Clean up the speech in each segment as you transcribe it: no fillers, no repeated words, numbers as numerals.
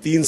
3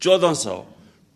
1400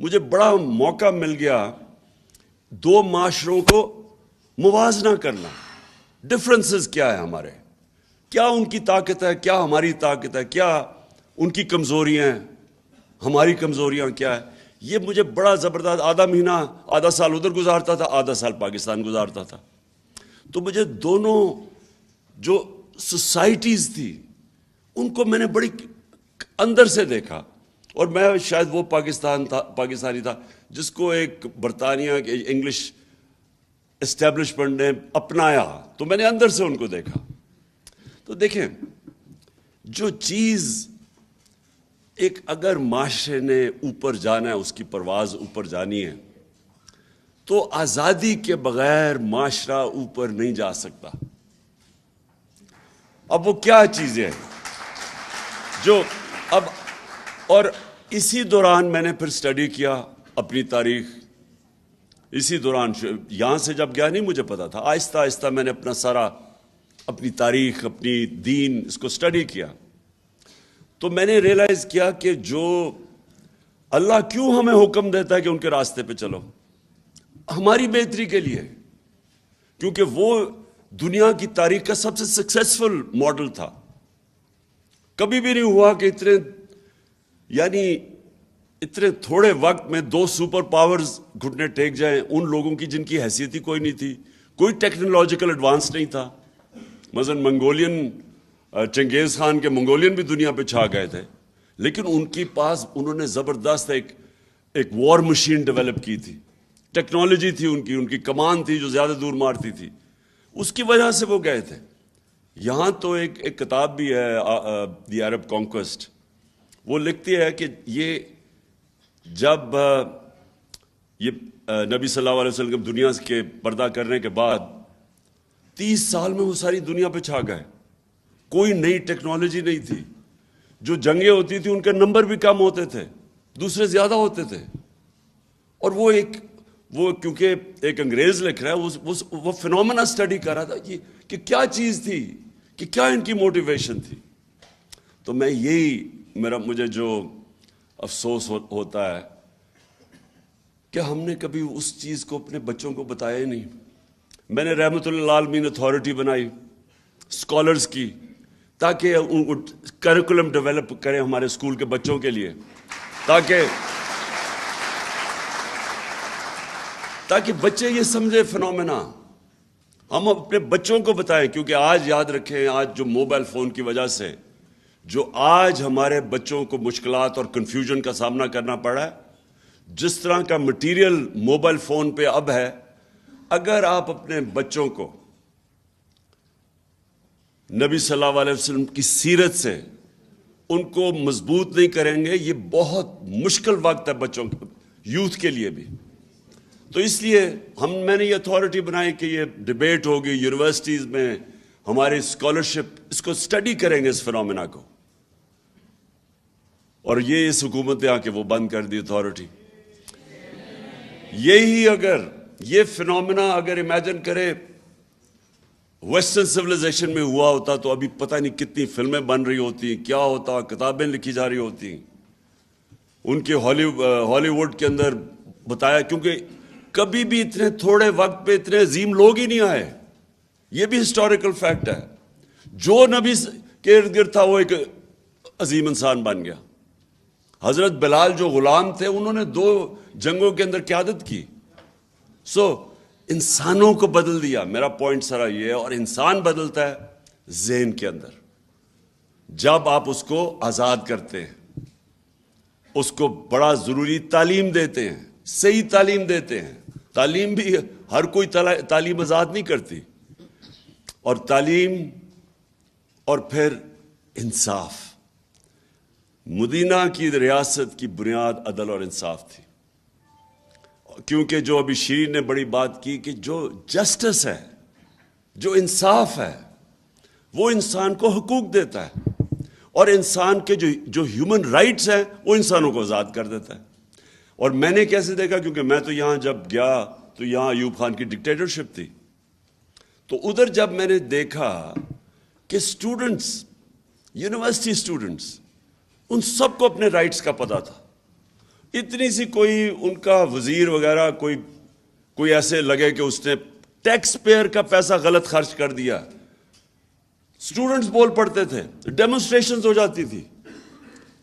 مجھے بڑا موقع مل گیا دو معاشروں کو موازنہ کرنا. ڈفرنسز کیا ہے ہمارے, کیا ان کی طاقت ہے, کیا ہماری طاقت ہے, کیا ان کی کمزوریاں ہیں, ہماری کمزوریاں کیا ہے. یہ مجھے بڑا زبردست, آدھا مہینہ آدھا سال ادھر گزارتا تھا, آدھا سال پاکستان گزارتا تھا. تو مجھے دونوں جو سوسائٹیز تھی ان کو میں نے بڑی اندر سے دیکھا. اور میں شاید وہ پاکستانی تھا جس کو ایک برطانیہ کے انگلش اسٹیبلشمنٹ نے اپنایا, تو میں نے اندر سے ان کو دیکھا. تو دیکھیں, جو چیز ایک اگر معاشرے نے اوپر جانا ہے, اس کی پرواز اوپر جانی ہے, تو آزادی کے بغیر معاشرہ اوپر نہیں جا سکتا. اب وہ کیا چیزیں ہیں جو اب, اور اسی دوران میں نے پھر اسٹڈی کیا اپنی تاریخ. اسی دوران یہاں سے جب گیا نہیں مجھے پتا تھا, آہستہ آہستہ میں نے اپنا سارا اپنی تاریخ, اپنی دین, اس کو اسٹڈی کیا. تو میں نے ریئلائز کیا کہ جو اللہ کیوں ہمیں حکم دیتا ہے کہ ان کے راستے پہ چلو, ہماری بہتری کے لیے, کیونکہ وہ دنیا کی تاریخ کا سب سے سکسیسفل ماڈل تھا. کبھی بھی نہیں ہوا کہ اتنے تھوڑے وقت میں دو سپر پاورز گھٹنے ٹیک جائیں, ان لوگوں کی جن کی حیثیت ہی کوئی نہیں تھی, کوئی ٹیکنالوجیکل ایڈوانس نہیں تھا. مثلا منگولین, چنگیز خان کے منگولین بھی دنیا پہ چھا گئے تھے, لیکن ان کے پاس انہوں نے زبردست ایک وار مشین ڈیولپ کی تھی, ٹیکنالوجی تھی ان کی کمان تھی جو زیادہ دور مارتی تھی, اس کی وجہ سے وہ گئے تھے. یہاں تو ایک کتاب بھی ہے, دی عرب کانکویسٹ, وہ لکھتی ہے کہ یہ جب یہ نبی صلی اللہ علیہ وسلم دنیا کے پردہ کرنے کے بعد 30 سال میں وہ ساری دنیا پہ چھا گئے. کوئی نئی ٹیکنالوجی نہیں تھی, جو جنگیں ہوتی تھی ان کے نمبر بھی کم ہوتے تھے, دوسرے زیادہ ہوتے تھے. اور وہ کیونکہ ایک انگریز لکھ رہا ہے, وہ فینومینا اسٹڈی کر رہا تھا کہ کیا چیز تھی, کہ کیا ان کی موٹیویشن تھی. تو میں مجھے جو افسوس ہوتا ہے کہ ہم نے کبھی اس چیز کو اپنے بچوں کو بتایا ہی نہیں. میں نے رحمت اللہ عالمین اتھارٹی بنائی اسکالرز کی, تاکہ ان کو کریکولم ڈیولپ کریں ہمارے اسکول کے بچوں کے لیے, تاکہ بچے یہ سمجھے فینومینا, ہم اپنے بچوں کو بتائیں. کیونکہ آج یاد رکھیں, آج جو موبائل فون کی وجہ سے جو آج ہمارے بچوں کو مشکلات اور کنفیوژن کا سامنا کرنا پڑا ہے, جس طرح کا مٹیریل موبائل فون پہ اب ہے, اگر آپ اپنے بچوں کو نبی صلی اللہ علیہ وسلم کی سیرت سے ان کو مضبوط نہیں کریں گے, یہ بہت مشکل وقت ہے بچوں یوتھ کے لیے بھی. تو اس لیے میں نے یہ اتھارٹی بنائی کہ یہ ڈیبیٹ ہوگی یونیورسٹیز میں, ہمارے اسکالرشپ اس کو اسٹڈی کریں گے اس فینومینا کو. اور اس حکومت نے آ کے وہ بند کر دی اتھارٹی. یہ فینومینا اگر امیجن کرے ویسٹرن سویلائزیشن میں ہوا ہوتا تو ابھی پتہ نہیں کتنی فلمیں بن رہی ہوتی, کیا ہوتا, کتابیں لکھی جا رہی ہوتی. ان کے ہالی ووڈ کے اندر بتایا, کیونکہ کبھی بھی اتنے تھوڑے وقت پہ اتنے عظیم لوگ ہی نہیں آئے. یہ بھی ہسٹوریکل فیکٹ ہے. جو نبی کے ارد گرد تھا وہ ایک عظیم انسان بن گیا. حضرت بلال جو غلام تھے, انہوں نے 2 جنگوں کے اندر قیادت کی. انسانوں کو بدل دیا. میرا پوائنٹ سارا یہ ہے. اور انسان بدلتا ہے ذہن کے اندر, جب آپ اس کو آزاد کرتے ہیں, اس کو بڑا ضروری تعلیم دیتے ہیں, صحیح تعلیم دیتے ہیں. تعلیم بھی ہر کوئی تعلیم آزاد نہیں کرتی. اور تعلیم اور پھر انصاف. مدینہ کی ریاست کی بنیاد عدل اور انصاف تھی. کیونکہ جو ابھی شیرین نے بڑی بات کی کہ جو جسٹس ہے, جو انصاف ہے, وہ انسان کو حقوق دیتا ہے, اور انسان کے جو ہیومن رائٹس ہیں وہ انسانوں کو آزاد کر دیتا ہے. اور میں نے کیسے دیکھا, کیونکہ میں تو یہاں جب گیا تو یہاں ایوب خان کی ڈکٹیٹرشپ تھی. تو ادھر جب میں نے دیکھا کہ یونیورسٹی اسٹوڈنٹس, ان سب کو اپنے رائٹس کا پتہ تھا. اتنی سی کوئی ان کا وزیر وغیرہ کوئی ایسے لگے کہ اس نے ٹیکس پیئر کا پیسہ غلط خرچ کر دیا، اسٹوڈنٹس بول پڑتے تھے، ڈیمونسٹریشنز ہو جاتی تھی.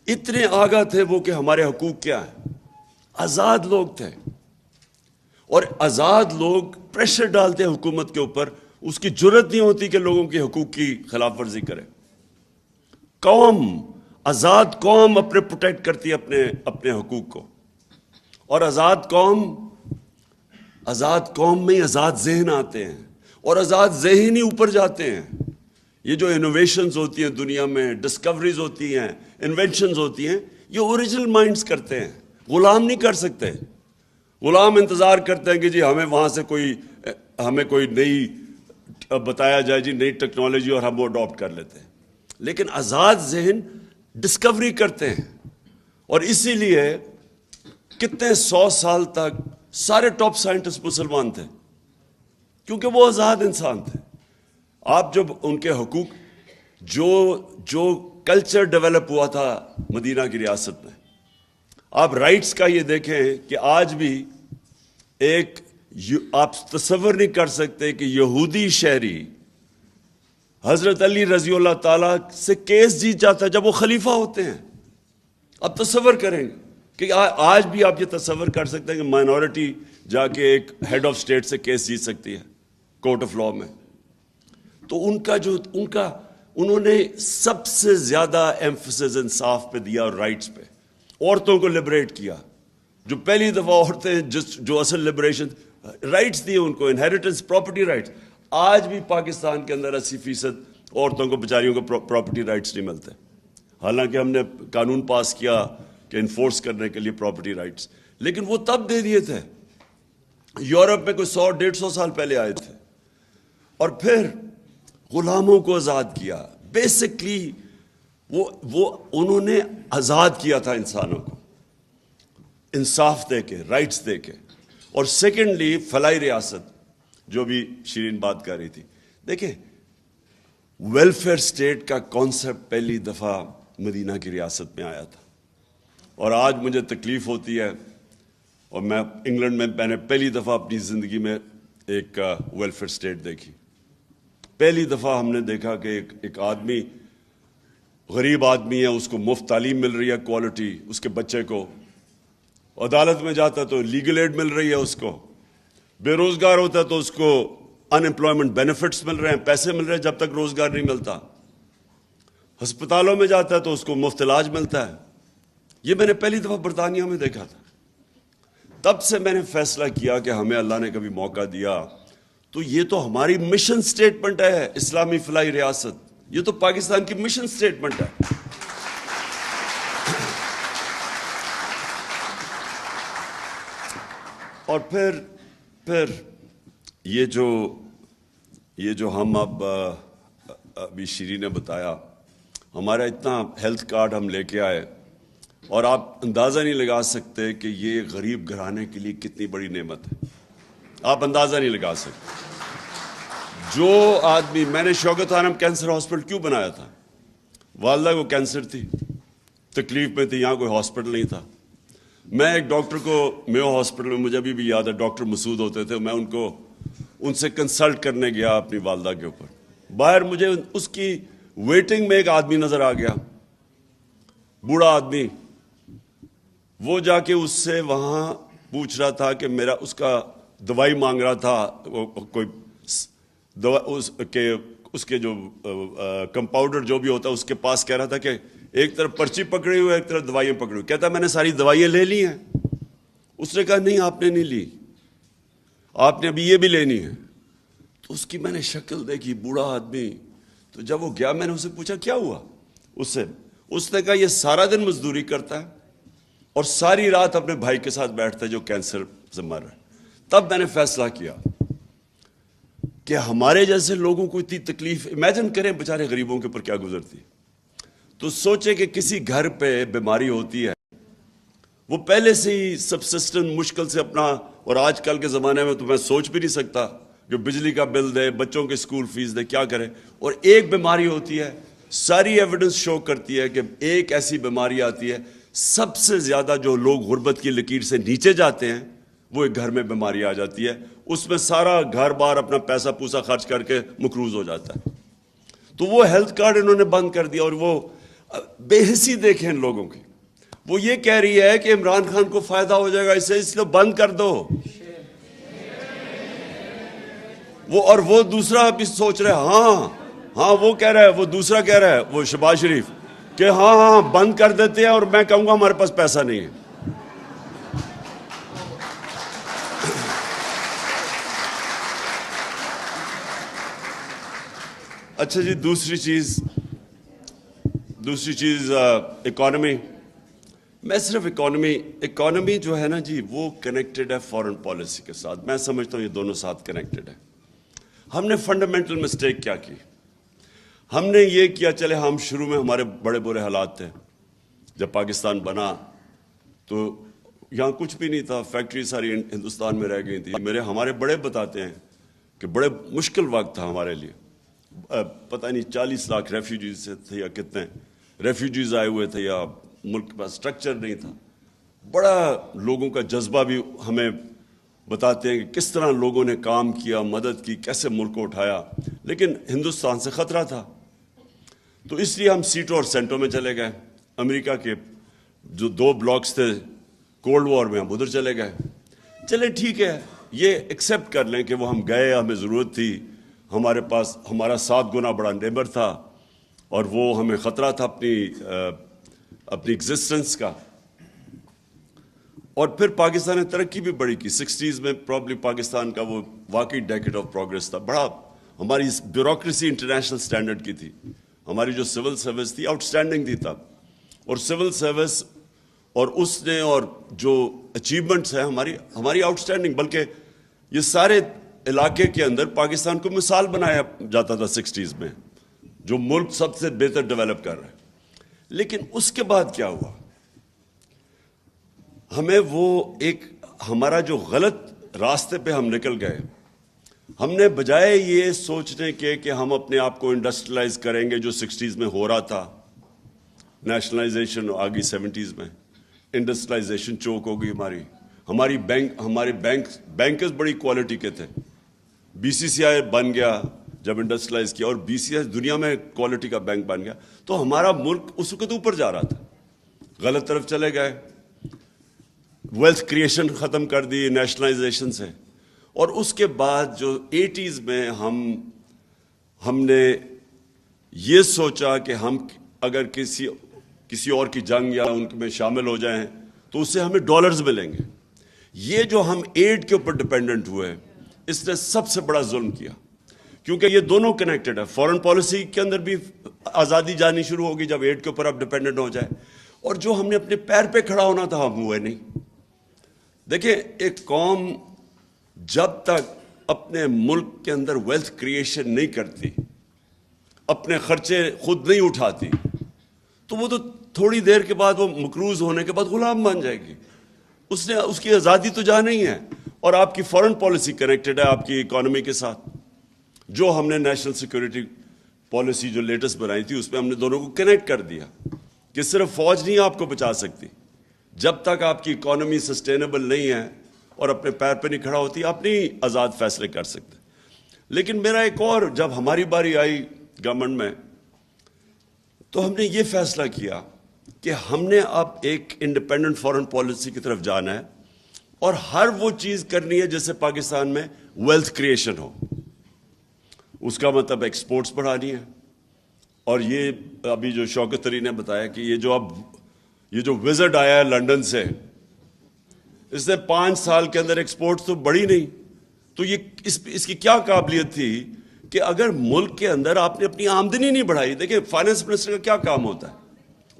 اتنے آگاہ تھے وہ کہ ہمارے حقوق کیا ہیں. آزاد لوگ تھے، اور آزاد لوگ پریشر ڈالتے ہیں حکومت کے اوپر، اس کی جرت نہیں ہوتی کہ لوگوں کے حقوق کی خلاف ورزی کرے. آزاد قوم اپنے پروٹیکٹ کرتی ہے اپنے حقوق کو، اور آزاد قوم میں آزاد ذہن آتے ہیں، اور آزاد ذہن ہی اوپر جاتے ہیں. یہ جو انوویشنز ہوتی ہیں دنیا میں، ڈسکوریز ہوتی ہیں، انوینشنز ہوتی ہیں، یہ اوریجنل مائنڈز کرتے ہیں، غلام نہیں کر سکتے. غلام انتظار کرتے ہیں کہ جی ہمیں کوئی نئی بتایا جائے، جی نئی ٹیکنالوجی، اور ہم وہ اڈاپٹ کر لیتے ہیں. لیکن آزاد ذہن ڈسکوری کرتے ہیں، اور اسی لیے کتنے 100 سال تک سارے ٹاپ سائنٹسٹ مسلمان تھے، کیونکہ وہ آزاد انسان تھے. آپ جب ان کے حقوق، جو کلچر ڈیولپ ہوا تھا مدینہ کی ریاست میں، آپ رائٹس کا یہ دیکھیں کہ آج بھی آپ تصور نہیں کر سکتے کہ یہودی شہری حضرت علی رضی اللہ تعالیٰ سے کیس جیت جاتا ہے جب وہ خلیفہ ہوتے ہیں. آپ تصور کریں گے کہ آج بھی آپ یہ تصور کر سکتے ہیں کہ مائنورٹی جا کے ایک ہیڈ آف اسٹیٹ سے کیس جیت سکتی ہے کورٹ آف لاء میں. تو انہوں نے سب سے زیادہ ایمفسس انصاف پہ دیا اور رائٹس پہ. عورتوں کو لبریٹ کیا، جو پہلی دفعہ عورتیں جو اصل لبریشن، رائٹس دیے ان کو، انہیریٹنس، پراپرٹی رائٹس. آج بھی پاکستان کے اندر 80% عورتوں کو، بیچاریوں کو پراپرٹی رائٹس نہیں ملتے، حالانکہ ہم نے قانون پاس کیا کہ انفورس کرنے کے لیے پراپرٹی رائٹس. لیکن وہ تب دے دیے تھے، یورپ میں کوئی 100-150 سال پہلے آئے تھے. اور پھر غلاموں کو آزاد کیا. بیسکلی وہ انہوں نے آزاد کیا تھا انسانوں کو، انصاف دے کے، رائٹس دے کے. اور سیکنڈلی فلاحی ریاست، جو بھی شیرین بات کر رہی تھی. دیکھیں، ویلفیئر سٹیٹ کا کانسیپٹ پہلی دفعہ مدینہ کی ریاست میں آیا تھا. اور آج مجھے تکلیف ہوتی ہے، اور میں انگلینڈ میں نے پہلی دفعہ اپنی زندگی میں ایک ویلفیئر سٹیٹ دیکھی. پہلی دفعہ ہم نے دیکھا کہ ایک آدمی، غریب آدمی ہے، اس کو مفت تعلیم مل رہی ہے، کوالٹی، اس کے بچے کو. عدالت میں جاتا تو لیگل ایڈ مل رہی ہے اس کو. بے روزگار ہوتا ہے تو اس کو ان امپلائمنٹ بینیفٹس مل رہے ہیں، پیسے مل رہے ہیں جب تک روزگار نہیں ملتا. ہسپتالوں میں جاتا ہے تو اس کو مفت علاج ملتا ہے. یہ میں نے پہلی دفعہ برطانیہ میں دیکھا تھا. تب سے میں نے فیصلہ کیا کہ ہمیں اللہ نے کبھی موقع دیا تو یہ تو ہماری مشن سٹیٹمنٹ ہے، اسلامی فلاحی ریاست. یہ تو پاکستان کی مشن سٹیٹمنٹ ہے. اور پھر یہ جو ہم ابھی شیرین نے بتایا، ہمارا اتنا ہیلتھ کارڈ ہم لے کے آئے، اور آپ اندازہ نہیں لگا سکتے کہ یہ غریب گھرانے کے لیے کتنی بڑی نعمت ہے. آپ اندازہ نہیں لگا سکتے. جو آدمی، میں نے شوکت عالم کینسر ہاسپٹل کیوں بنایا تھا؟ والدہ کو کینسر تھی، تکلیف میں تھی، یہاں کوئی ہاسپٹل نہیں تھا. میں ایک ڈاکٹر کو میو ہاسپٹل میں، مجھے ابھی بھی یاد ہے، ڈاکٹر مسعود ہوتے تھے، میں ان سے کنسلٹ کرنے گیا اپنی والدہ کے اوپر. باہر مجھے اس کی ویٹنگ میں ایک آدمی نظر آ گیا، بوڑھا آدمی. وہ جا کے اس سے وہاں پوچھ رہا تھا کہ اس کا دوائی مانگ رہا تھا. کوئی اس کے جو کمپاؤنڈر جو بھی ہوتا ہے اس کے پاس کہہ رہا تھا کہ ایک طرف پرچی پکڑی ہوئی ہے، ایک طرف دوائیاں پکڑی ہوئی. کہتا ہے میں نے ساری دوائیاں لے لی ہیں. اس نے کہا نہیں، آپ نے نہیں لی، آپ نے ابھی یہ بھی لینی ہے. تو اس کی میں نے شکل دیکھی، بوڑھا آدمی. تو جب وہ گیا، میں نے اسے پوچھا کیا ہوا اس نے کہا یہ سارا دن مزدوری کرتا ہے اور ساری رات اپنے بھائی کے ساتھ بیٹھتا ہے جو کینسر سے مر رہا ہے. تب میں نے فیصلہ کیا کہ ہمارے جیسے لوگوں کو اتنی تکلیف، امیجن کریں بیچارے غریبوں کے اوپر کیا گزرتی. تو سوچے کہ کسی گھر پہ بیماری ہوتی ہے، وہ پہلے سے ہی سبسسٹنٹ مشکل سے اپنا، اور آج کل کے زمانے میں تو میں سوچ بھی نہیں سکتا کہ بجلی کا بل دے، بچوں کے اسکول فیس دے، کیا کرے. اور ایک بیماری ہوتی ہے، ساری ایویڈنس شو کرتی ہے کہ ایک ایسی بیماری آتی ہے سب سے زیادہ جو لوگ غربت کی لکیر سے نیچے جاتے ہیں وہ ایک گھر میں بیماری آ جاتی ہے، اس میں سارا گھر بار اپنا پیسہ پوسا خرچ کر کے مقروض ہو جاتا ہے. تو وہ ہیلتھ کارڈ انہوں نے بند کر دیا. اور وہ بے حسی دیکھیں ان لوگوں کی، وہ یہ کہہ رہی ہے کہ عمران خان کو فائدہ ہو جائے گا اس سے، اس لیے بند کر دو. وہ دوسرا بھی سوچ رہے ہاں وہ کہہ رہا ہے، وہ دوسرا کہہ رہا ہے، وہ شہباز شریف، کہ ہاں بند کر دیتے ہیں اور میں کہوں گا ہمارے پاس پیسہ نہیں ہے. اچھا جی، دوسری چیز اکانومی. میں صرف اکانومی جو ہے نا جی، وہ کنیکٹڈ ہے فارن پالیسی کے ساتھ. میں سمجھتا ہوں یہ دونوں ساتھ کنیکٹڈ ہے. ہم نے فنڈامنٹل مسٹیک کیا کی؟ ہم نے یہ کیا، چلے ہم شروع میں ہمارے بڑے برے حالات تھے. جب پاکستان بنا تو یہاں کچھ بھی نہیں تھا، فیکٹری ساری ہندوستان میں رہ گئی تھی. ہمارے بڑے بتاتے ہیں کہ بڑے مشکل وقت تھا ہمارے لیے. پتہ نہیں 40 لاکھ ریفیوجیز تھے یا کتنے ریفیوجیز آئے ہوئے تھے، یا ملک کے پاس اسٹرکچر نہیں تھا. بڑا لوگوں کا جذبہ بھی ہمیں بتاتے ہیں کہ کس طرح لوگوں نے کام کیا، مدد کی، کیسے ملک کو اٹھایا. لیکن ہندوستان سے خطرہ تھا، تو اس لیے ہم سیٹوں اور سینٹوں میں چلے گئے. امریکہ کے جو 2 بلاکس تھے کولڈ وار میں، ہم ادھر چلے گئے. چلے ٹھیک ہے، یہ ایکسیپٹ کر لیں کہ وہ ہم گئے، ہمیں ضرورت تھی. ہمارے پاس ہمارا 7 گنا بڑا نیبر تھا اور وہ ہمیں خطرہ تھا اپنی ایگزسٹنس کا. اور پھر پاکستان نے ترقی بھی بڑی کی. 60s میں پرابلی پاکستان کا وہ واقعی ڈیکیڈ آف پروگریس تھا. بڑا ہماری بیوروکریسی انٹرنیشنل سٹینڈرڈ کی تھی. ہماری جو سول سروس تھی آؤٹ اسٹینڈنگ تھی تب. اور سول سروس اور اس نے اور جو اچیومنٹس ہیں ہماری آؤٹ اسٹینڈنگ، بلکہ یہ سارے علاقے کے اندر پاکستان کو مثال بنایا جاتا تھا 60s میں، جو ملک سب سے بہتر ڈیولپ کر رہا ہے. لیکن اس کے بعد کیا ہوا؟ ہمیں وہ ہمارا جو غلط راستے پہ ہم نکل گئے. ہم نے بجائے یہ سوچنے کے کہ ہم اپنے آپ کو انڈسٹریلائز کریں گے، جو 60s میں ہو رہا تھا، نیشنلائزیشن آ گئی 70s میں، انڈسٹریلائزیشن چوک ہو گئی ہمارے بینکرز بڑی کوالٹی کے تھے. BCCI بن گیا جب انڈسٹریلائز کیا، اور BCCI دنیا میں کوالٹی کا بینک بن گیا. تو ہمارا ملک اس وقت اوپر جا رہا تھا. غلط طرف چلے گئے، ویلتھ کریشن ختم کر دی نیشنلائزیشن سے. اور اس کے بعد جو 80s میں ہم نے یہ سوچا کہ ہم اگر کسی اور کی جنگ یا ان میں شامل ہو جائیں تو اس سے ہمیں ڈالرز ملیں گے. یہ جو ہم ایڈ کے اوپر ڈپینڈنٹ ہوئے، اس نے سب سے بڑا ظلم کیا، کیونکہ یہ دونوں کنیکٹڈ ہے. فورن پالیسی کے اندر بھی آزادی جانی شروع ہوگی جب ایڈ کے اوپر آپ ڈپینڈنٹ ہو جائے. اور جو ہم نے اپنے پیر پہ کھڑا ہونا تھا ہم ہوئے نہیں. دیکھیں، ایک قوم جب تک اپنے ملک کے اندر ویلتھ کریشن نہیں کرتی، اپنے خرچے خود نہیں اٹھاتی، تو وہ تو تھوڑی دیر کے بعد، وہ مقروض ہونے کے بعد غلام بن جائے گی. اس کی آزادی تو جہاں نہیں ہے. اور آپ کی فارن پالیسی کنیکٹڈ ہے آپ کی اکانومی کے ساتھ. جو ہم نے نیشنل سیکورٹی پالیسی جو لیٹسٹ بنائی تھی، اس میں ہم نے دونوں کو کنیکٹ کر دیا کہ صرف فوج نہیں آپ کو بچا سکتی. جب تک آپ کی اکانومی سسٹینیبل نہیں ہے اور اپنے پیر پہ نہیں کھڑا ہوتی، آپ نہیں آزاد فیصلے کر سکتے. لیکن میرا ایک اور، جب ہماری باری آئی گورنمنٹ میں، تو ہم نے یہ فیصلہ کیا کہ ہم نے اب ایک انڈیپینڈنٹ فارن پالیسی کی طرف جانا ہے، اور ہر وہ چیز کرنی ہے جیسے پاکستان میں ویلتھ کریشن ہو. اس کا مطلب ایکسپورٹس بڑھانی ہے. اور یہ ابھی جو شوکت علی نے بتایا کہ یہ جو وزٹ آیا ہے لنڈن سے، اس نے 5 سال کے اندر ایکسپورٹس تو بڑھی نہیں. تو یہ اس کی کیا قابلیت تھی کہ اگر ملک کے اندر آپ نے اپنی آمدنی نہیں بڑھائی. دیکھیں، فائنانس منسٹر کا کیا کام ہوتا ہے؟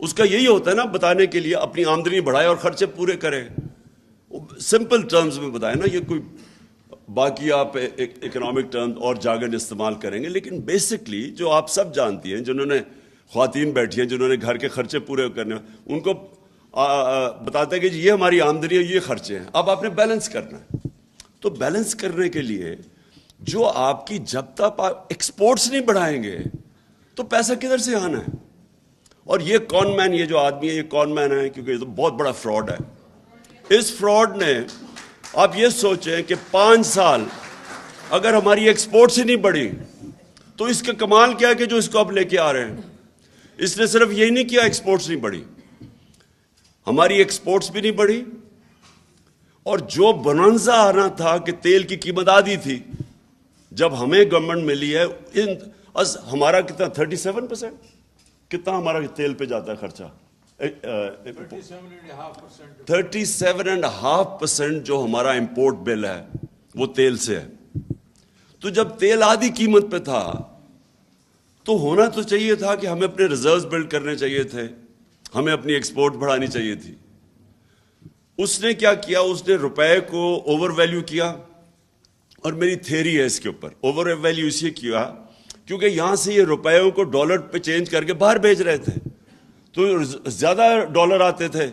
اس کا یہی ہوتا ہے نا، بتانے کے لیے اپنی آمدنی بڑھائے اور خرچے پورے کرے. سمپل ٹرمز میں بتائیں نا، یہ کوئی باقی آپ اکنامک ٹرمز اور جاگن استعمال کریں گے. لیکن بیسکلی جو آپ سب جانتی ہیں، جنہوں نے خواتین بیٹھی ہیں، جنہوں نے گھر کے خرچے پورے کرنے، ان کو بتاتے ہیں کہ یہ ہماری آمدنی ہے، یہ خرچے ہیں، اب آپ نے بیلنس کرنا ہے. تو بیلنس کرنے کے لیے جو آپ کی، جب تک آپ ایکسپورٹس نہیں بڑھائیں گے تو پیسہ کدھر سے آنا ہے؟ اور یہ کون مین، یہ جو آدمی ہے یہ کون مین ہے، کیونکہ یہ تو بہت بڑا فراڈ ہے. اس فراڈ نے، آپ یہ سوچیں کہ 5 سال اگر ہماری ایکسپورٹس ہی نہیں بڑھی تو اس کا کمال کیا ہے کہ جو اس کو اب لے کے آ رہے ہیں. اس نے صرف یہی نہیں کیا ایکسپورٹس نہیں بڑھی، ہماری ایکسپورٹس بھی نہیں بڑھی، اور جو بنانزا آنا تھا کہ تیل کی قیمت آدھی تھی، جب ہمیں گورنمنٹ ملی ہے ہمارا کتنا 37%، کتنا ہمارا تیل پہ جاتا ہے خرچہ؟ 37.5% جو ہمارا امپورٹ بل ہے وہ تیل سے ہے. تو جب تیل آدھی قیمت پہ تھا تو ہونا تو چاہیے تھا کہ ہمیں اپنے ریزروز بلڈ کرنے چاہیے تھے، ہمیں اپنی ایکسپورٹ بڑھانی چاہیے تھی. اس نے کیا کیا؟ اس نے روپے کو اوور ویلیو کیا، اور میری تھیری ہے اس کے اوپر اوور ویلیو اس لیے کیا کیونکہ یہاں سے یہ روپیوں کو ڈالر پہ چینج کر کے باہر بھیج رہے تھے تو زیادہ ڈالر آتے تھے،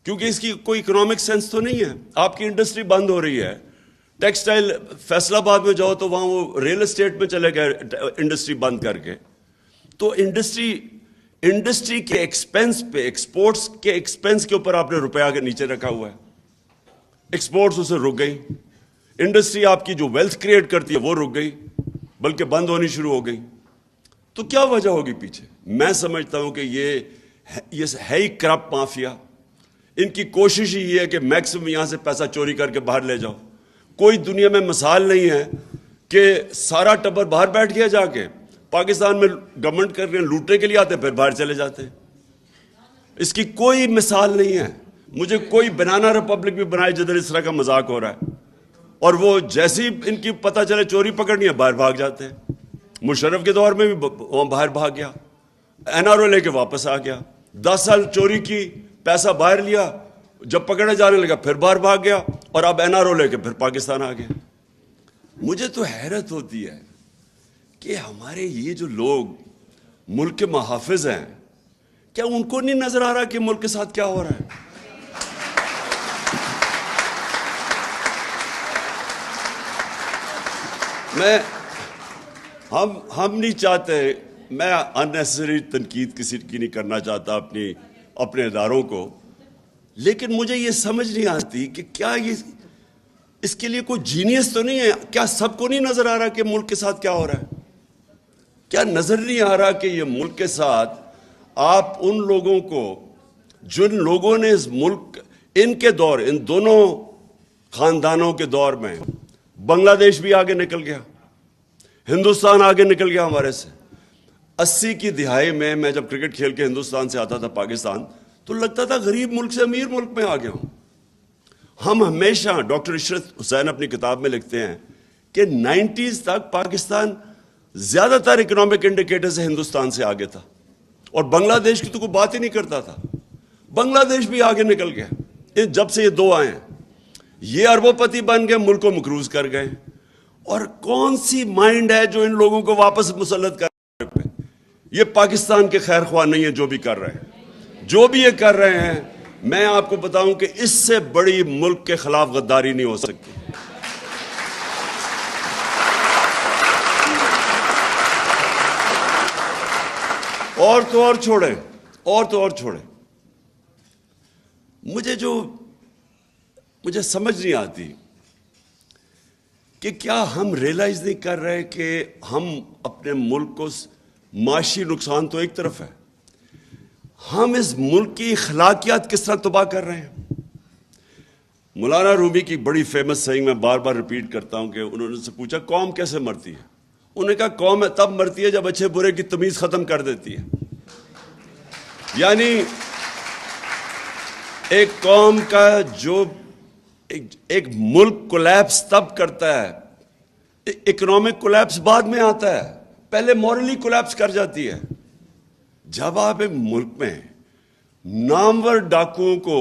کیونکہ اس کی کوئی اکنامک سینس تو نہیں ہے. آپ کی انڈسٹری بند ہو رہی ہے، ٹیکسٹائل فیصل آباد میں جاؤ تو وہاں وہ ریل اسٹیٹ میں چلے گئے انڈسٹری بند کر کے. تو انڈسٹری کے ایکسپینس پہ، ایکسپورٹس کے ایکسپینس کے اوپر آپ نے روپیہ کے نیچے رکھا ہوا ہے. ایکسپورٹس اسے رک گئی، انڈسٹری آپ کی جو ویلتھ کریٹ کرتی ہے وہ رک گئی، بلکہ بند ہونی شروع ہو گئی. تو کیا وجہ ہوگی پیچھے؟ میں سمجھتا ہوں کہ یہ ہے ہی کرپٹ مافیا. ان کی کوشش ہی یہ ہے کہ میکسیمم یہاں سے پیسہ چوری کر کے باہر لے جاؤ. کوئی دنیا میں مثال نہیں ہے کہ سارا ٹبر باہر بیٹھ گیا جا کے. پاکستان میں گورنمنٹ کر رہے ہیں، لوٹنے کے لیے آتے ہیں پھر باہر چلے جاتے ہیں. اس کی کوئی مثال نہیں ہے. مجھے کوئی بنانا ریپبلک بھی بنائے جدھر اس طرح کا مذاق ہو رہا ہے، اور وہ جیسی ان کی پتہ چلے چوری پکڑنی ہے باہر بھاگ جاتے ہیں. مشرف کے دور میں بھی وہاں باہر بھاگ گیا، این آر او لے کے واپس آ گیا. 10 سال چوری کی، پیسہ باہر لیا، جب پکڑے جانے لگا پھر باہر بھاگ گیا، اور اب این آر او لے کے پھر پاکستان آ گیا. مجھے تو حیرت ہوتی ہے کہ ہمارے یہ جو لوگ ملک کے محافظ ہیں، کیا ان کو نہیں نظر آ رہا کہ ملک کے ساتھ کیا ہو رہا ہے؟ ہم نہیں چاہتے، میں اننیسری تنقید کسی کی نہیں کرنا چاہتا اپنے اداروں کو، لیکن مجھے یہ سمجھ نہیں آتی کہ کیا یہ اس کے لیے کوئی جینیس تو نہیں ہے؟ کیا سب کو نہیں نظر آ رہا کہ ملک کے ساتھ کیا ہو رہا ہے؟ کیا نظر نہیں آ رہا کہ یہ ملک کے ساتھ آپ ان لوگوں کو، جن لوگوں نے اس ملک، ان کے دور، ان دونوں خاندانوں کے دور میں بنگلہ دیش بھی آگے نکل گیا، ہندوستان آگے نکل گیا ہمارے سے. 80 کی دہائی میں جب کرکٹ کھیل کے ہندوستان سے آتا تھا پاکستان تو لگتا تھا غریب ملک سے امیر ملک میں آ گیا ہوں. ہم ہمیشہ، ڈاکٹر عشرت حسین اپنی کتاب میں لکھتے ہیں کہ 90s تک پاکستان زیادہ تر اکنامک انڈیکیٹر سے ہندوستان سے آگے تھا، اور بنگلہ دیش کی تو کوئی بات ہی نہیں کرتا تھا. بنگلہ دیش بھی آگے نکل گیا جب سے یہ دو آئے ہیں. یہ اربوں پتی بن گئے، ملک کو مقروض کر گئے. اور کون سی مائنڈ ہے جو ان لوگوں کو واپس مسلط کر رہے ہیں؟ یہ پاکستان کے خیر خواہ نہیں ہے جو بھی کر رہے ہیں، جو بھی یہ کر رہے ہیں. میں آپ کو بتاؤں کہ اس سے بڑی ملک کے خلاف غداری نہیں ہو سکتی. اور تو اور چھوڑیں. مجھے سمجھ نہیں آتی کہ کیا ہم ریئلائز نہیں کر رہے کہ ہم اپنے ملک کو، معاشی نقصان تو ایک طرف ہے، ہم اس ملک کی اخلاقیات کس طرح تباہ کر رہے ہیں. مولانا رومی کی بڑی فیمس سیئنگ میں بار بار ریپیٹ کرتا ہوں کہ انہوں نے سے پوچھا قوم کیسے مرتی ہے؟ انہوں نے کہا قوم تب مرتی ہے جب اچھے برے کی تمیز ختم کر دیتی ہے. یعنی ایک قوم کا جو ایک ملک کولیپس تب کرتا ہے، اکنامک کولیپس بعد میں آتا ہے، پہلے مورلی کولیپس کر جاتی ہے جب آپ ایک ملک میں نامور ڈاکوؤں کو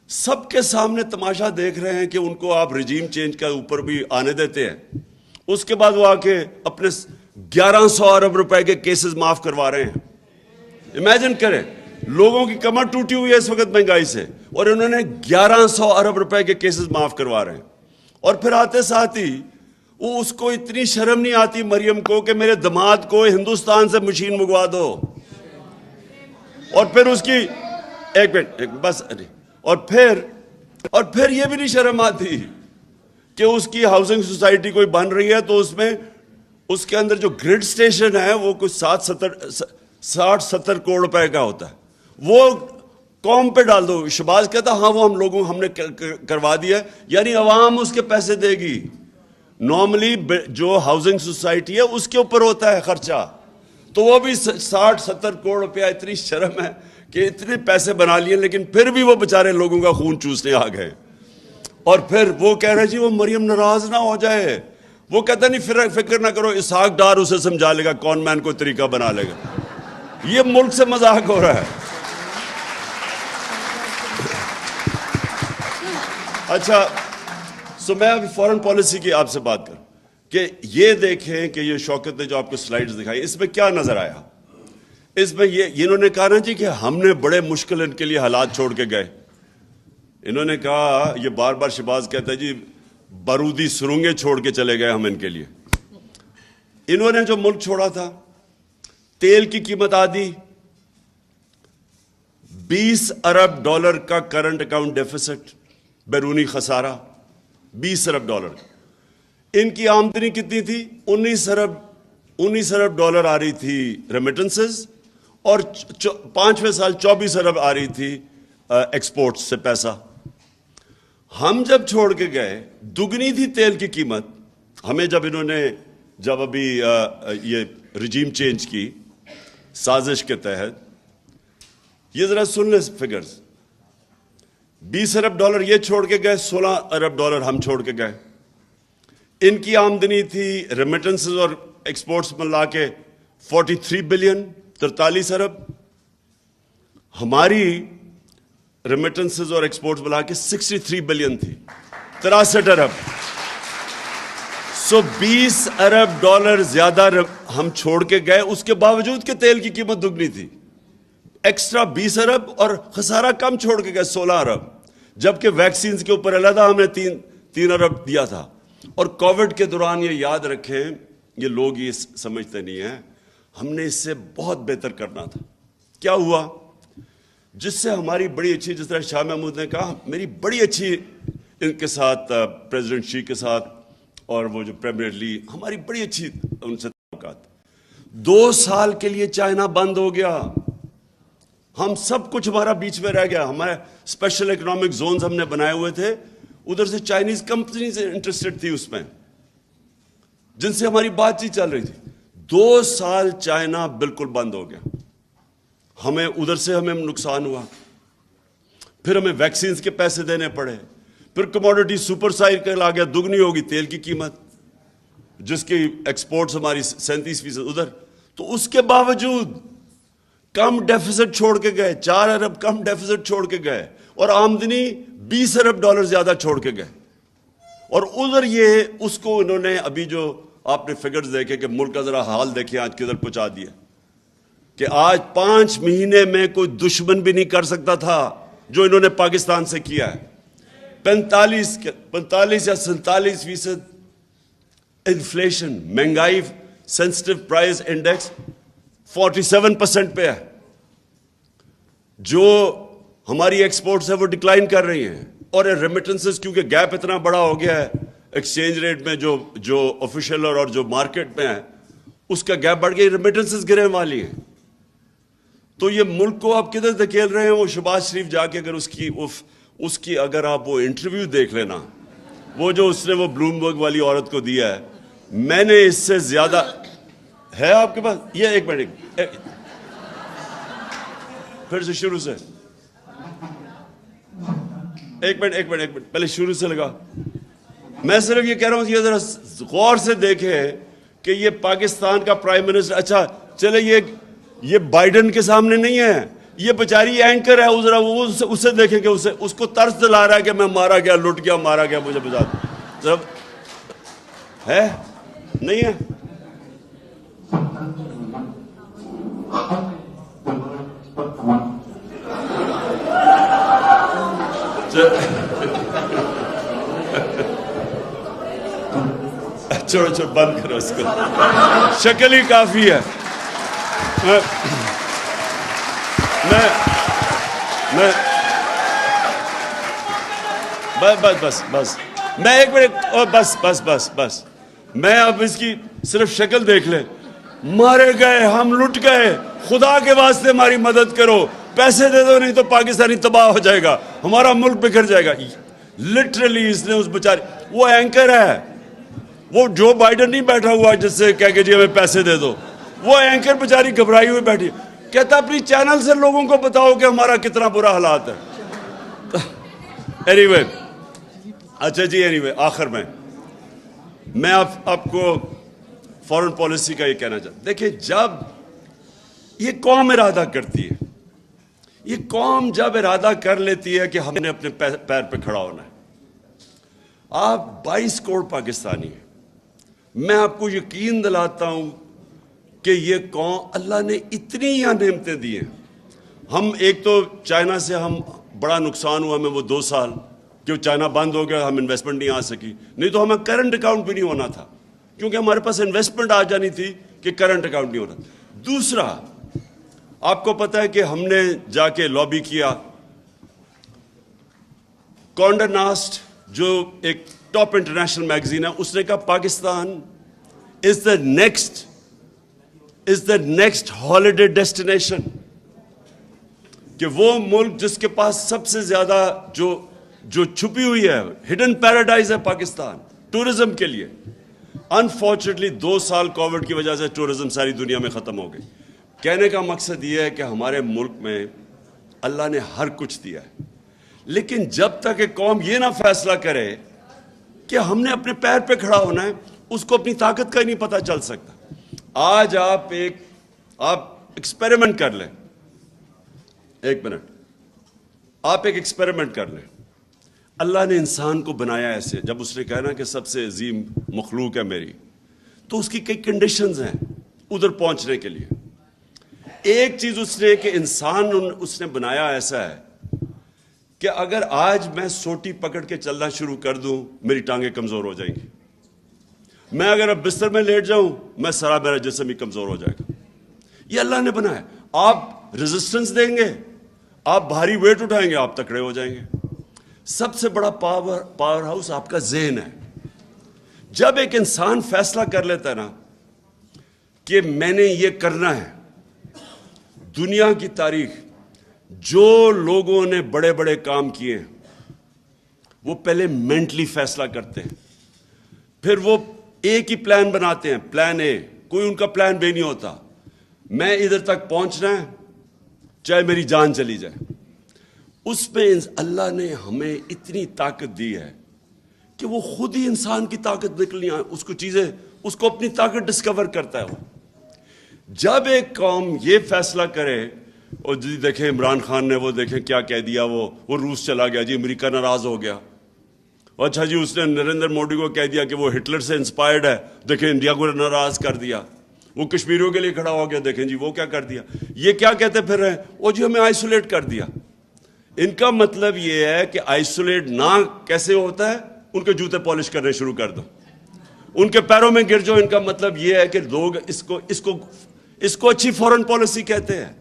سب کے سامنے تماشا دیکھ رہے ہیں کہ ان کو آپ رجیم چینج کے اوپر بھی آنے دیتے ہیں. اس کے بعد وہ آ کے اپنے 1100 ارب روپے کے کیسز معاف کروا رہے ہیں. امیجن کریں، لوگوں کی کمر ٹوٹی ہوئی ہے اس وقت مہنگائی سے، اور انہوں نے 1100 ارب روپے کے کیسز معاف کروا رہے ہیں. اور پھر آتے ساتھ ہی وہ اس کو اتنی شرم نہیں آتی مریم کو کہ میرے داماد کو ہندوستان سے مشین منگوا دو. اور پھر اس کی ایک منٹ بس، اور پھر یہ بھی نہیں شرم آتی کہ اس کی ہاؤسنگ سوسائٹی کوئی بن رہی ہے تو اس میں اس کے اندر جو گریڈ سٹیشن ہے وہ کچھ 60-70 کروڑ روپے کا ہوتا ہے، وہ قوم پہ ڈال دو. شہباز کہتا ہاں وہ ہم نے کروا دیا، یعنی عوام اس کے پیسے دے گی. نارملی جو ہاؤسنگ سوسائٹی ہے اس کے اوپر ہوتا ہے خرچہ، تو وہ بھی 60-70 کروڑ روپیہ. اتنی شرم ہے کہ اتنے پیسے بنا لیے لیکن پھر بھی وہ بیچارے لوگوں کا خون چوسنے آ گئے. اور پھر وہ کہہ رہے جی وہ مریم ناراض نہ ہو جائے، وہ کہتا نہیں فکر نہ کرو، اسحاق ڈار اسے سمجھا لے گا، کون مین کوئی طریقہ بنا لے گا. یہ ملک سے مذاق ہو رہا ہے. اچھا سو میں ابھی فورن پالیسی کی آپ سے بات کروں کہ یہ دیکھیں کہ یہ شوکت نے جو آپ کو سلائیڈز دکھائی اس میں کیا نظر آیا. اس میں یہ انہوں نے کہا نا جی کہ ہم نے بڑے مشکل ان کے لیے حالات چھوڑ کے گئے. انہوں نے کہا، یہ بار بار شہباز کہتا ہے جی بارودی سرنگیں چھوڑ کے چلے گئے ہم ان کے لیے. انہوں نے جو ملک چھوڑا تھا، تیل کی قیمت آدھی، 20 ارب ڈالر کا کرنٹ اکاؤنٹ ڈیفیسٹ، بیرونی خسارہ 20 ارب ڈالر. ان کی آمدنی کتنی تھی؟ 19 ارب ڈالر آ رہی تھی ریمیٹنسز، اور 5ویں سال 24 ارب آ رہی تھی ایکسپورٹ سے پیسہ. ہم جب چھوڑ کے گئے دگنی تھی تیل کی قیمت. ہمیں جب ابھی یہ رجیم چینج کی سازش کے تحت، یہ ذرا سن لیں فگرز، 20 ارب ڈالر یہ چھوڑ کے گئے، 16 ارب ڈالر ہم چھوڑ کے گئے. ان کی آمدنی تھی ریمیٹنسز اور ایکسپورٹس ملا کے 43 بلین، 43 ارب. ہماری ریمیٹنسز اور ایکسپورٹس ملا کے 63 بلین تھی، 63 ارب. سو 20 ارب ڈالر زیادہ ہم چھوڑ کے گئے، اس کے باوجود کہ تیل کی قیمت دگنی تھی. ایکسٹرا 20 ارب اور خسارہ کم چھوڑ کے گئے 16 ارب، جبکہ ویکسینز کے اوپر علیحدہ ہم نے 3 ارب دیا تھا. اور کووڈ کے دوران یہ یاد رکھیں، یہ لوگ یہ سمجھتے نہیں ہیں، ہم نے اس سے بہت بہتر کرنا تھا. کیا ہوا؟ جس سے ہماری بڑی اچھی، جس طرح شاہ محمود نے کہا، میری بڑی اچھی ان کے ساتھ پریزیڈنٹ شی کے ساتھ اور وہ جو پریمیئر لی، ہماری بڑی اچھی ان سے تعلقات. 2 سال کے لیے چائنا بند ہو گیا، ہم سب کچھ ہمارا بیچ میں رہ گیا. ہمارے اسپیشل اکنامک زونز ہم نے بنائے ہوئے تھے، ادھر سے چائنیز کمپنی سے انٹرسٹڈ تھی اس میں، جن سے ہماری بات چیت چل رہی تھی. 2 سال چائنا بالکل بند ہو گیا. ہمیں ادھر سے ہمیں نقصان ہوا، پھر ہمیں ویکسینز کے پیسے دینے پڑے، پھر کموڈٹی سپر سائیکل آ گیا، دگنی ہوگی تیل کی قیمت، جس کی ایکسپورٹس ہماری 37% ادھر. تو اس کے باوجود کم ڈیفیسٹ چھوڑ کے گئے، 4 ارب کم ڈیفیسٹ چھوڑ کے گئے، اور آمدنی 20 ارب ڈالر زیادہ چھوڑ کے گئے. اور ادھر یہ اس کو انہوں نے ابھی جو آپ نے فگرز دیکھے کہ ملک کا ذرا حال دیکھیں آج کدھر پہنچا دیا، کہ آج 5 مہینے میں کوئی دشمن بھی نہیں کر سکتا تھا جو انہوں نے پاکستان سے کیا ہے. 45 یا 47% انفلیشن، مہنگائی، سینسٹیو پرائز انڈیکس 47% پہ ہے. جو ہماری ایکسپورٹس ہے وہ ڈکلائن کر رہی ہیں، اور ریمیٹنسز کیونکہ گیپ اتنا بڑا ہو گیا ہے ایکسچینج ریٹ میں، جو آفیشیل اور جو مارکیٹ میں ہے اس کا گیپ بڑھ گیا، ریمیٹنسز گرنے والی ہیں. تو یہ ملک کو آپ کدھر دھکیل رہے ہیں؟ وہ شہباز شریف جا کے اگر اس کی اگر آپ وہ انٹرویو دیکھ لینا، وہ جو اس نے وہ بلومبرگ والی عورت کو دیا ہے، میں نے اس سے زیادہ ہے آپ کے پاس. یہ ایک منٹ پھر سے شروع سے، ایک منٹ پہلے شروع سے لگا. میں صرف یہ کہہ رہا ہوں، یہ ذرا غور سے دیکھیں کہ یہ پاکستان کا پرائم منسٹر، اچھا چلے یہ بائیڈن کے سامنے نہیں ہے، یہ بیچاری اینکر ہے، ذرا وہ اسے دیکھیں کہ اس کو طرز دلا رہا ہے کہ میں مارا گیا، لٹ گیا، مارا گیا، مجھے بتا دو ہے نہیں ہے. چھوڑو بند کرو اس کو، شکل ہی کافی ہے. میں میں بس میں ایک منٹ، بس میں اب اس کی صرف شکل دیکھ لیں، مارے گئے، ہم لٹ گئے، خدا کے واسطے ہماری مدد کرو، پیسے دے دو نہیں تو پاکستانی تباہ ہو جائے گا، ہمارا ملک بکھر جائے گا. لٹرلی اس نے اس بیچارے، وہ اینکر ہے، وہ جو بائیڈن نہیں بیٹھا ہوا جس سے کہہ کے جی ہمیں پیسے دے دو، وہ اینکر بیچاری گھبرائی ہوئی بیٹھی، کہتا اپنی چینل سے لوگوں کو بتاؤ کہ ہمارا کتنا برا حالات ہے. اینی اچھا جی، آخر میں آپ کو فورن پالیسی کا یہ کہنا چاہتا ہوں. دیکھیں، جب یہ قوم ارادہ کرتی ہے، یہ قوم جب ارادہ کر لیتی ہے کہ ہم نے اپنے پیر پہ کھڑا ہونا ہے، آپ 22 کروڑ پاکستانی ہیں، میں آپ کو یقین دلاتا ہوں کہ یہ قوم، اللہ نے اتنی یہاں نعمتیں دی ہیں. ہم ایک تو چائنا سے ہم بڑا نقصان ہوا ہمیں، وہ 2 سال کہ چائنا بند ہو گیا، ہم انویسٹمنٹ نہیں آ سکی، نہیں تو ہمیں کرنٹ اکاؤنٹ بھی نہیں ہونا تھا، کیونکہ ہمارے پاس انویسٹمنٹ آ جانی تھی کہ کرنٹ اکاؤنٹ نہیں ہونا. دوسرا، آپ کو پتہ ہے کہ ہم نے جا کے لابی کیا، کانڈے ناسٹ جو ایک ٹاپ انٹرنیشنل میگزین ہے، اس نے کہا پاکستان از دا نیکسٹ ہالیڈے ڈیسٹینیشن، کہ وہ ملک جس کے پاس سب سے زیادہ جو چھپی ہوئی ہے، ہڈن پیراڈائز ہے پاکستان ٹورزم کے لیے. انفارچونیٹلی 2 سال کووڈ کی وجہ سے ٹورزم ساری دنیا میں ختم ہو گئی. کہنے کا مقصد یہ ہے کہ ہمارے ملک میں اللہ نے ہر کچھ دیا ہے، لیکن جب تک ایک قوم یہ نہ فیصلہ کرے کہ ہم نے اپنے پیر پہ کھڑا ہونا ہے، اس کو اپنی طاقت کا ہی نہیں پتہ چل سکتا. آج آپ ایکسپیریمنٹ کر لیں، ایک منٹ، آپ ایک ایکسپیریمنٹ کر لیں. اللہ نے انسان کو بنایا ایسے، جب اس نے کہا نا کہ سب سے عظیم مخلوق ہے میری، تو اس کی کئی کنڈیشنز ہیں ادھر پہنچنے کے لیے. ایک چیز اس نے کہ انسان اس نے بنایا ایسا ہے کہ اگر آج میں سوٹی پکڑ کے چلنا شروع کر دوں، میری ٹانگیں کمزور ہو جائیں گی. میں اگر اب بستر میں لیٹ جاؤں، میرا جسم ہی کمزور ہو جائے گا. یہ اللہ نے بنایا. آپ ریزسٹنس دیں گے، آپ بھاری ویٹ اٹھائیں گے، آپ تکڑے ہو جائیں گے. سب سے بڑا پاور ہاؤس آپ کا ذہن ہے. جب ایک انسان فیصلہ کر لیتا ہے نا کہ میں نے یہ کرنا ہے، دنیا کی تاریخ جو لوگوں نے بڑے بڑے کام کیے ہیں، وہ پہلے مینٹلی فیصلہ کرتے ہیں، پھر وہ ایک ہی پلان بناتے ہیں، پلان اے. کوئی ان کا پلان بے نہیں ہوتا. میں ادھر تک پہنچنا ہے چاہے میری جان چلی جائے. اس میں اللہ نے ہمیں اتنی طاقت دی ہے کہ وہ خود ہی انسان کی طاقت نکلنی ہے، اس کو اپنی طاقت ڈسکور کرتا ہے. وہ جب ایک قوم یہ فیصلہ کرے، اور جی دیکھیں عمران خان نے وہ دیکھیں کیا کہہ دیا، وہ روس چلا گیا جی، امریکہ ناراض ہو گیا. اچھا جی، اس نے نریندر مودی کو کہہ دیا کہ وہ ہٹلر سے انسپائرڈ ہے، دیکھیں انڈیا کو ناراض کر دیا. وہ کشمیریوں کے لیے کھڑا ہو گیا، دیکھیں جی وہ کیا کر دیا. یہ کیا کہتے پھر رہے ہیں، وہ جی ہمیں آئسولیٹ کر دیا. ان کا مطلب یہ ہے کہ آئسولیٹ نہ کیسے ہوتا ہے، ان کے جوتے پالش کرنے شروع کر دو، ان کے پیروں میں گر جاؤ. ان کا مطلب یہ ہے کہ لوگ اس کو اچھی فورن پالیسی کہتے ہیں.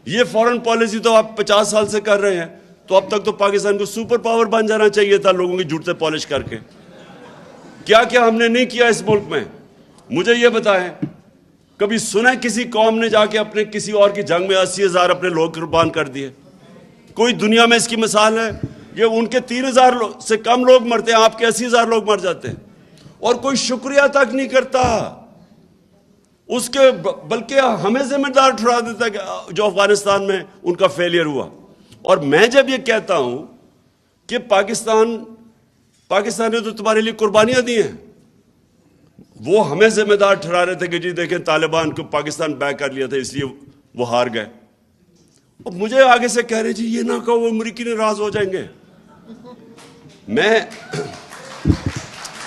یہ فورن پالیسی تو آپ 50 سال سے کر رہے ہیں، تو اب تک تو پاکستان کو سپر پاور بن جانا چاہیے تھا لوگوں کے جوتے پالش کر کے. کیا کیا ہم نے نہیں کیا اس ملک میں. مجھے یہ بتائیں، کبھی سنا کسی قوم نے جا کے اپنے کسی اور کی جنگ میں 80,000 اپنے لوگ قربان کر دیے؟ کوئی دنیا میں اس کی مثال ہے؟ یہ ان کے 3,000 سے کم لوگ مرتے ہیں، آپ کے 80,000 لوگ مر جاتے ہیں، اور کوئی شکریہ تک نہیں کرتا اس کے، بلکہ ہمیں ذمہ دار ٹھہرا دیتا ہے کہ جو افغانستان میں ان کا فیلئر ہوا. اور میں جب یہ کہتا ہوں کہ پاکستان نے تو تمہارے لیے قربانیاں دی ہیں، وہ ہمیں ذمہ دار ٹھہرا رہے تھے کہ جی دیکھیں طالبان کو پاکستان بیک کر لیا تھا اس لیے وہ ہار گئے. اور مجھے آگے سے کہہ رہے جی یہ نہ کہو، وہ امریکی ناراض ہو جائیں گے.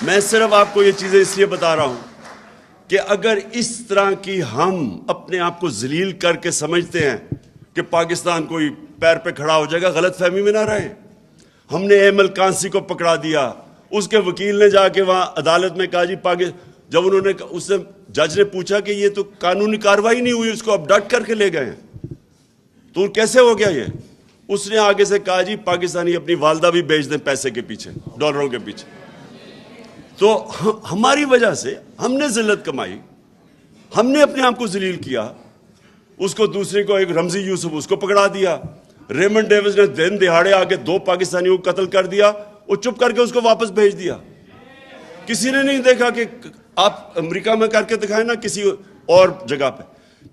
میں صرف آپ کو یہ چیزیں اس لیے بتا رہا ہوں کہ اگر اس طرح کی ہم اپنے آپ کو ذلیل کر کے سمجھتے ہیں کہ پاکستان کوئی پیر پہ کھڑا ہو جائے گا، غلط فہمی میں نہ رہے. ہم نے ایم ایل کانسی کو پکڑا دیا، اس کے وکیل نے جا کے وہاں عدالت میں کہا جی جب انہوں نے اس سے جج نے پوچھا کہ یہ تو قانونی کارروائی نہیں ہوئی، اس کو اب ڈٹ کر کے لے گئے ہیں، تو کیسے ہو گیا یہ؟ اس نے آگے سے کہا جی پاکستانی اپنی والدہ بھی بیچ دیں پیسے کے پیچھے، ڈالروں کے پیچھے. تو ہماری وجہ سے ہم نے ذلت کمائی، ہم نے اپنے آپ کو ذلیل کیا. اس کو دوسرے کو، ایک رمزی یوسف، اس کو پکڑا دیا. ریمنڈ ڈیوس نے دن دہاڑے آ کے 2 پاکستانیوں کو قتل کر دیا، وہ چپ کر کے اس کو واپس بھیج دیا. کسی نے نہیں دیکھا کہ آپ امریکہ میں کر کے دکھائیں نا کسی اور جگہ پہ.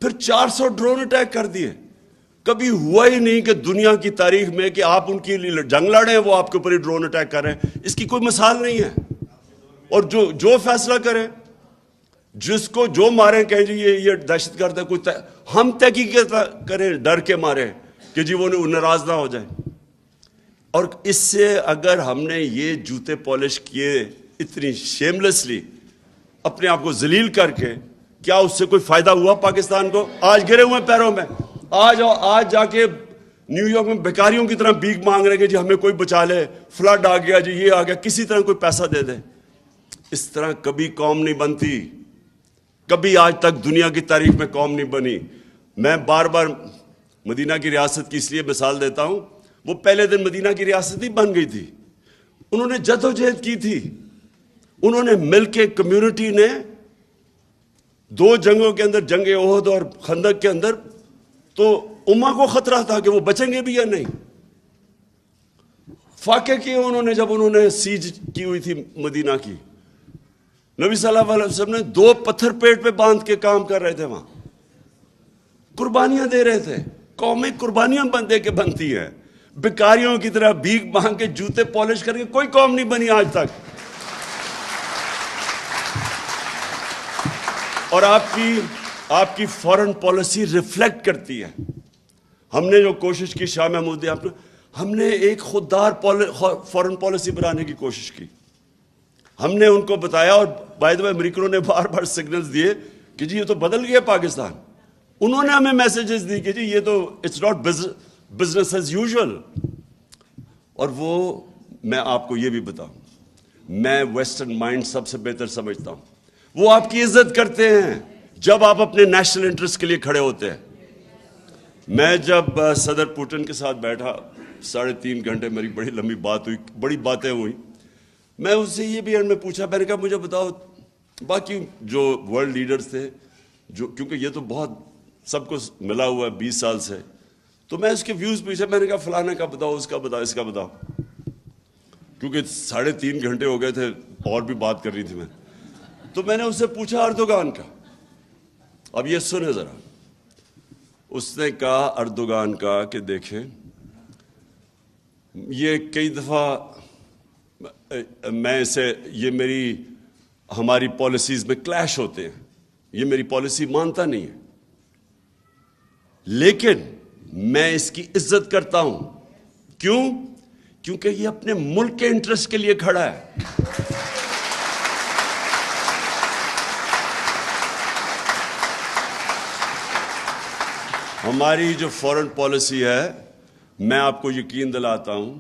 پھر 400 ڈرون اٹیک کر دیے. کبھی ہوا ہی نہیں کہ دنیا کی تاریخ میں کہ آپ ان کی جنگ لڑے ہیں، وہ آپ کے اوپر ہی ڈرون اٹیک کر رہے ہیں. اس کی کوئی مثال نہیں ہے. اور جو فیصلہ کرے، جس کو جو مارے کہیں جی یہ دہشت گرد ہے، کوئی ہم تحقیق کریں ڈر کے مارے کہ جی وہ ناراض نہ ہو جائے. اور اس سے اگر ہم نے یہ جوتے پالش کیے اتنی شیملیسلی، اپنے آپ کو ذلیل کر کے، کیا اس سے کوئی فائدہ ہوا پاکستان کو؟ آج گرے ہوئے پیروں میں. آج جا کے نیو یارک میں بیکاریوں کی طرح بھیک مانگ رہے کہ جی ہمیں کوئی بچا لے، فلڈ آ گیا جی، یہ آ گیا، کسی طرح کوئی پیسہ دے دے. اس طرح کبھی قوم نہیں بنتی، کبھی آج تک دنیا کی تاریخ میں قوم نہیں بنی. میں بار بار مدینہ کی ریاست کی اس لیے مثال دیتا ہوں، وہ پہلے دن مدینہ کی ریاست ہی بن گئی تھی. انہوں نے جدوجہد کی تھی، انہوں نے مل کے، کمیونٹی نے 2 جنگوں کے اندر، جنگ احد اور خندق کے اندر، تو امہ کو خطرہ تھا کہ وہ بچیں گے بھی یا نہیں. فاقے کیے انہوں نے جب انہوں نے سیج کی ہوئی تھی مدینہ کی. نبی صلی اللہ علیہ وسلم نے 2 پتھر پیٹ پہ باندھ کے کام کر رہے تھے، وہاں قربانیاں دے رہے تھے. قومیں قربانیاں دے کے بنتی ہیں. بیکاریوں کی طرح بھیک مانگ کے، جوتے پالش کر کے کوئی قوم نہیں بنی آج تک. اور آپ کی فورن پالیسی ریفلیکٹ کرتی ہے. ہم نے جو کوشش کی، شاہ محمود، ہم نے ایک خوددار فورن پالیسی بنانے کی کوشش کی. ہم نے ان کو بتایا، اور بائی دی وے امریکنوں نے بار بار سگنلز دیے کہ جی یہ تو بدل گیا پاکستان. انہوں نے ہمیں میسیجز دی کہ جی یہ تو it's not business as usual. اور وہ، میں آپ کو یہ بھی بتاؤں، میں ویسٹرن مائنڈ سب سے بہتر سمجھتا ہوں. وہ آپ کی عزت کرتے ہیں جب آپ اپنے نیشنل انٹرسٹ کے لیے کھڑے ہوتے ہیں. میں جب صدر پوٹن کے ساتھ بیٹھا 3.5 گھنٹے، میری بڑی لمبی بات ہوئی، بڑی باتیں ہوئی. میں اس سے یہ بھی میں پوچھا، میں نے کہا مجھے بتاؤ باقی جو ورلڈ لیڈرز تھے، جو کیونکہ یہ تو بہت سب کو ملا ہوا ہے 20 سال سے، تو میں اس کے ویوز پوچھا. میں نے کہا فلانا کا بتاؤ، اس کا بتاؤ، اس کا بتاؤ، کیونکہ 3.5 گھنٹے ہو گئے تھے اور بھی بات کرنی تھی. تو میں نے اس سے پوچھا اردوغان کا. اب یہ سنیں ذرا. اس نے کہا اردوغان کا کہ دیکھیں، یہ کئی دفعہ میں اسے، یہ ہماری پالیسیز میں کلیش ہوتے ہیں، یہ میری پالیسی مانتا نہیں ہے، لیکن میں اس کی عزت کرتا ہوں. کیوں؟ کیونکہ یہ اپنے ملک کے انٹرسٹ کے لیے کھڑا ہے. ہماری جو فورن پالیسی ہے، میں آپ کو یقین دلاتا ہوں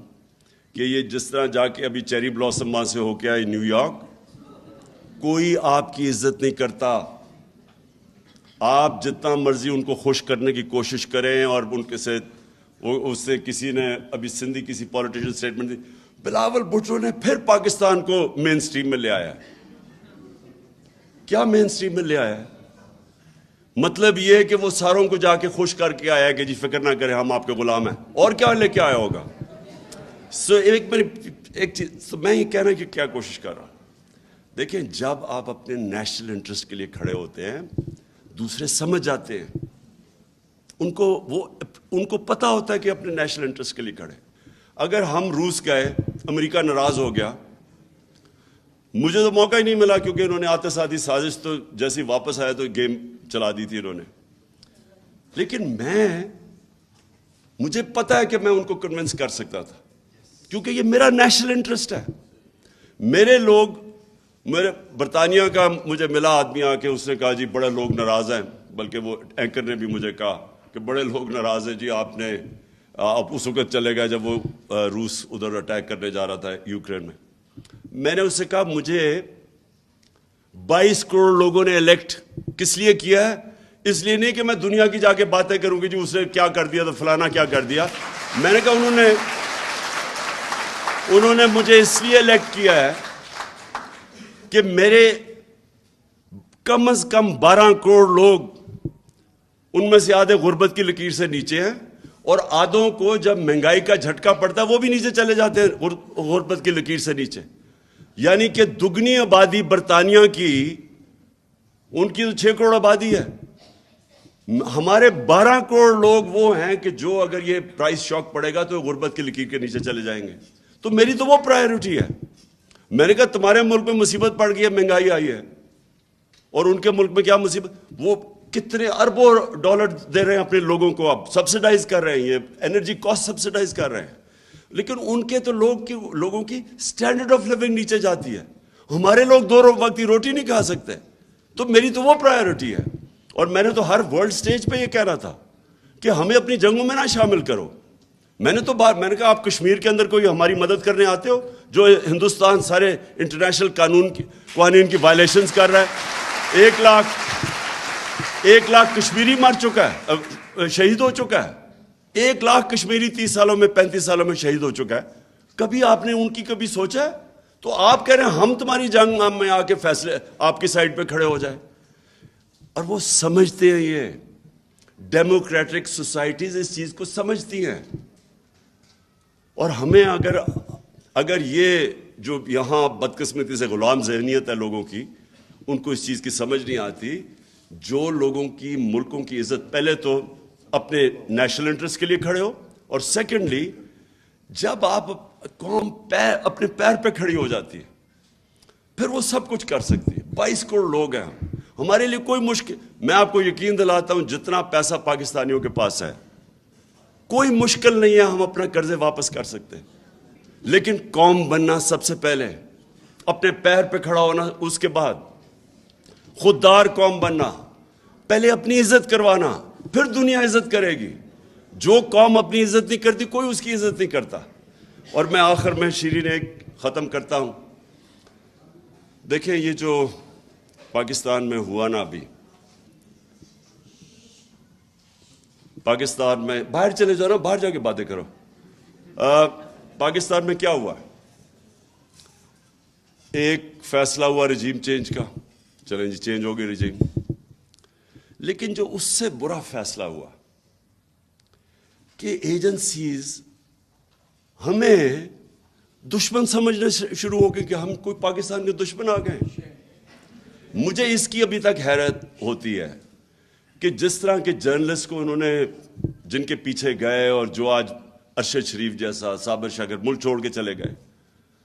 کہ یہ جس طرح جا کے ابھی چیری بلاسم وہاں سے ہو کے آئی نیو یارک، کوئی آپ کی عزت نہیں کرتا. آپ جتنا مرضی ان کو خوش کرنے کی کوشش کریں، اور ان کے سے اس سے کسی نے ابھی سندھی کسی پولیٹیشین سٹیٹمنٹ دی، بلاول بھٹو نے پھر پاکستان کو مین سٹریم میں لے آیا. کیا مین سٹریم میں لے آیا ہے؟ مطلب یہ ہے کہ وہ ساروں کو جا کے خوش کر کے آیا کہ جی فکر نہ کریں ہم آپ کے غلام ہیں. اور کیا لے کے آیا ہوگا؟ ایک چیز میں یہ کہنا کہ کیا کوشش کر رہا ہوں، دیکھیں جب آپ اپنے نیشنل انٹرسٹ کے لیے کھڑے ہوتے ہیں، دوسرے سمجھ جاتے ہیں. ان کو پتہ ہوتا ہے کہ اپنے نیشنل انٹرسٹ کے لیے کھڑے. اگر ہم روس گئے، امریکہ ناراض ہو گیا، مجھے تو موقع ہی نہیں ملا کیونکہ انہوں نے آتے ساتھ ہی سازش تو جیسے واپس آیا تو گیم چلا دی تھی انہوں نے. لیکن مجھے پتا ہے کہ میں ان کو کنونس کر سکتا تھا کیونکہ یہ میرا نیشنل انٹرسٹ ہے. میرے برطانیہ کا مجھے ملا آدمی آ کے، اس نے کہا جی بڑے لوگ ناراض ہیں، بلکہ وہ اینکر نے بھی مجھے کہا کہ بڑے لوگ ناراض ہیں جی، آپ اس وقت چلے گئے جب وہ روس ادھر اٹیک کرنے جا رہا تھا یوکرین میں. میں نے اس سے کہا مجھے 22 کروڑ لوگوں نے الیکٹ کس لیے کیا ہے؟ اس لیے نہیں کہ میں دنیا کی جا کے باتیں کروں گی جی اس نے کیا کر دیا تو فلانا کیا کر دیا. میں نے کہا انہوں نے مجھے اس لیے الیکٹ کیا ہے کہ میرے کم از کم 12 کروڑ لوگ، ان میں سے آدھے غربت کی لکیر سے نیچے ہیں، اور آدھوں کو جب مہنگائی کا جھٹکا پڑتا ہے وہ بھی نیچے چلے جاتے ہیں غربت کی لکیر سے نیچے. یعنی کہ دگنی آبادی برطانیہ کی، ان کی تو 6 کروڑ آبادی ہے، ہمارے 12 کروڑ لوگ وہ ہیں کہ جو اگر یہ پرائس شاک پڑے گا تو غربت کی لکیر کے نیچے چلے جائیں گے. تو میری تو وہ پرائیورٹی ہے. میں نے کہا تمہارے ملک میں مصیبت پڑ گئی ہے، مہنگائی آئی ہے، اور ان کے ملک میں کیا مصیبت، وہ کتنے اربوں ڈالر دے رہے ہیں اپنے لوگوں کو، اب سبسیڈائز کر رہے ہیں، یہ انرجی کاسٹ سبسیڈائز کر رہے ہیں، لیکن ان کے تو لوگوں کی سٹینڈرڈ آف لیونگ نیچے جاتی ہے. ہمارے لوگ 2 وقت کی روٹی نہیں کھا سکتے. تو میری تو وہ پرائیورٹی ہے. اور میں نے تو ہر ورلڈ سٹیج پہ یہ کہنا تھا کہ ہمیں اپنی جنگوں میں نہ شامل کرو. میں نے کہا آپ کشمیر کے اندر کوئی ہماری مدد کرنے آتے ہو، جو ہندوستان سارے انٹرنیشنل قوانین کی وائلیشنز کر رہا ہے. 1 لاکھ کشمیری مر چکا ہے، شہید ہو چکا ہے. 1 لاکھ کشمیری 30 سالوں میں 35 سالوں میں شہید ہو چکا ہے. کبھی آپ نے ان کی کبھی سوچا ہے؟ تو آپ کہہ رہے ہیں ہم تمہاری جنگ میں آ کے فیصلے آپ کی سائڈ پہ کھڑے ہو جائیں. اور وہ سمجھتے ہیں، یہ ڈیموکریٹک سوسائٹیز اس چیز کو سمجھتی ہیں. اور ہمیں اگر یہ جو یہاں بدقسمتی سے غلام ذہنیت ہے لوگوں کی، ان کو اس چیز کی سمجھ نہیں آتی. جو لوگوں کی ملکوں کی عزت، پہلے تو اپنے نیشنل انٹرسٹ کے لیے کھڑے ہو، اور سیکنڈلی جب آپ قوم اپنے پیر پہ کھڑی ہو جاتی ہے پھر وہ سب کچھ کر سکتی ہے. 22 کروڑ لوگ ہیں ہمارے لیے کوئی مشکل، میں آپ کو یقین دلاتا ہوں جتنا پیسہ پاکستانیوں کے پاس ہے کوئی مشکل نہیں ہے، ہم اپنا قرضے واپس کر سکتے ہیں. لیکن قوم بننا سب سے پہلے، اپنے پیر پہ کھڑا ہونا اس کے بعد، خوددار قوم بننا، پہلے اپنی عزت کروانا، پھر دنیا عزت کرے گی. جو قوم اپنی عزت نہیں کرتی کوئی اس کی عزت نہیں کرتا. اور میں آخر میں شیرین ایک ختم کرتا ہوں. دیکھیں یہ جو پاکستان میں ہوا نا، ابھی پاکستان میں، باہر چلے جاؤ نا، باہر جا کے باتیں کرو. پاکستان میں کیا ہوا؟ ایک فیصلہ ہوا رجیم چینج کا، چلیں جی چینج ہو گئی رجیم. لیکن جو اس سے برا فیصلہ ہوا کہ ایجنسیز ہمیں دشمن سمجھنے شروع ہو گئے کہ ہم کوئی پاکستان کے دشمن آ گئے. مجھے اس کی ابھی تک حیرت ہوتی ہے کہ جس طرح کے جرنلسٹ کو انہوں نے، جن کے پیچھے گئے، اور جو آج ارشد شریف جیسا صابر شاکر ملک چھوڑ کے چلے گئے،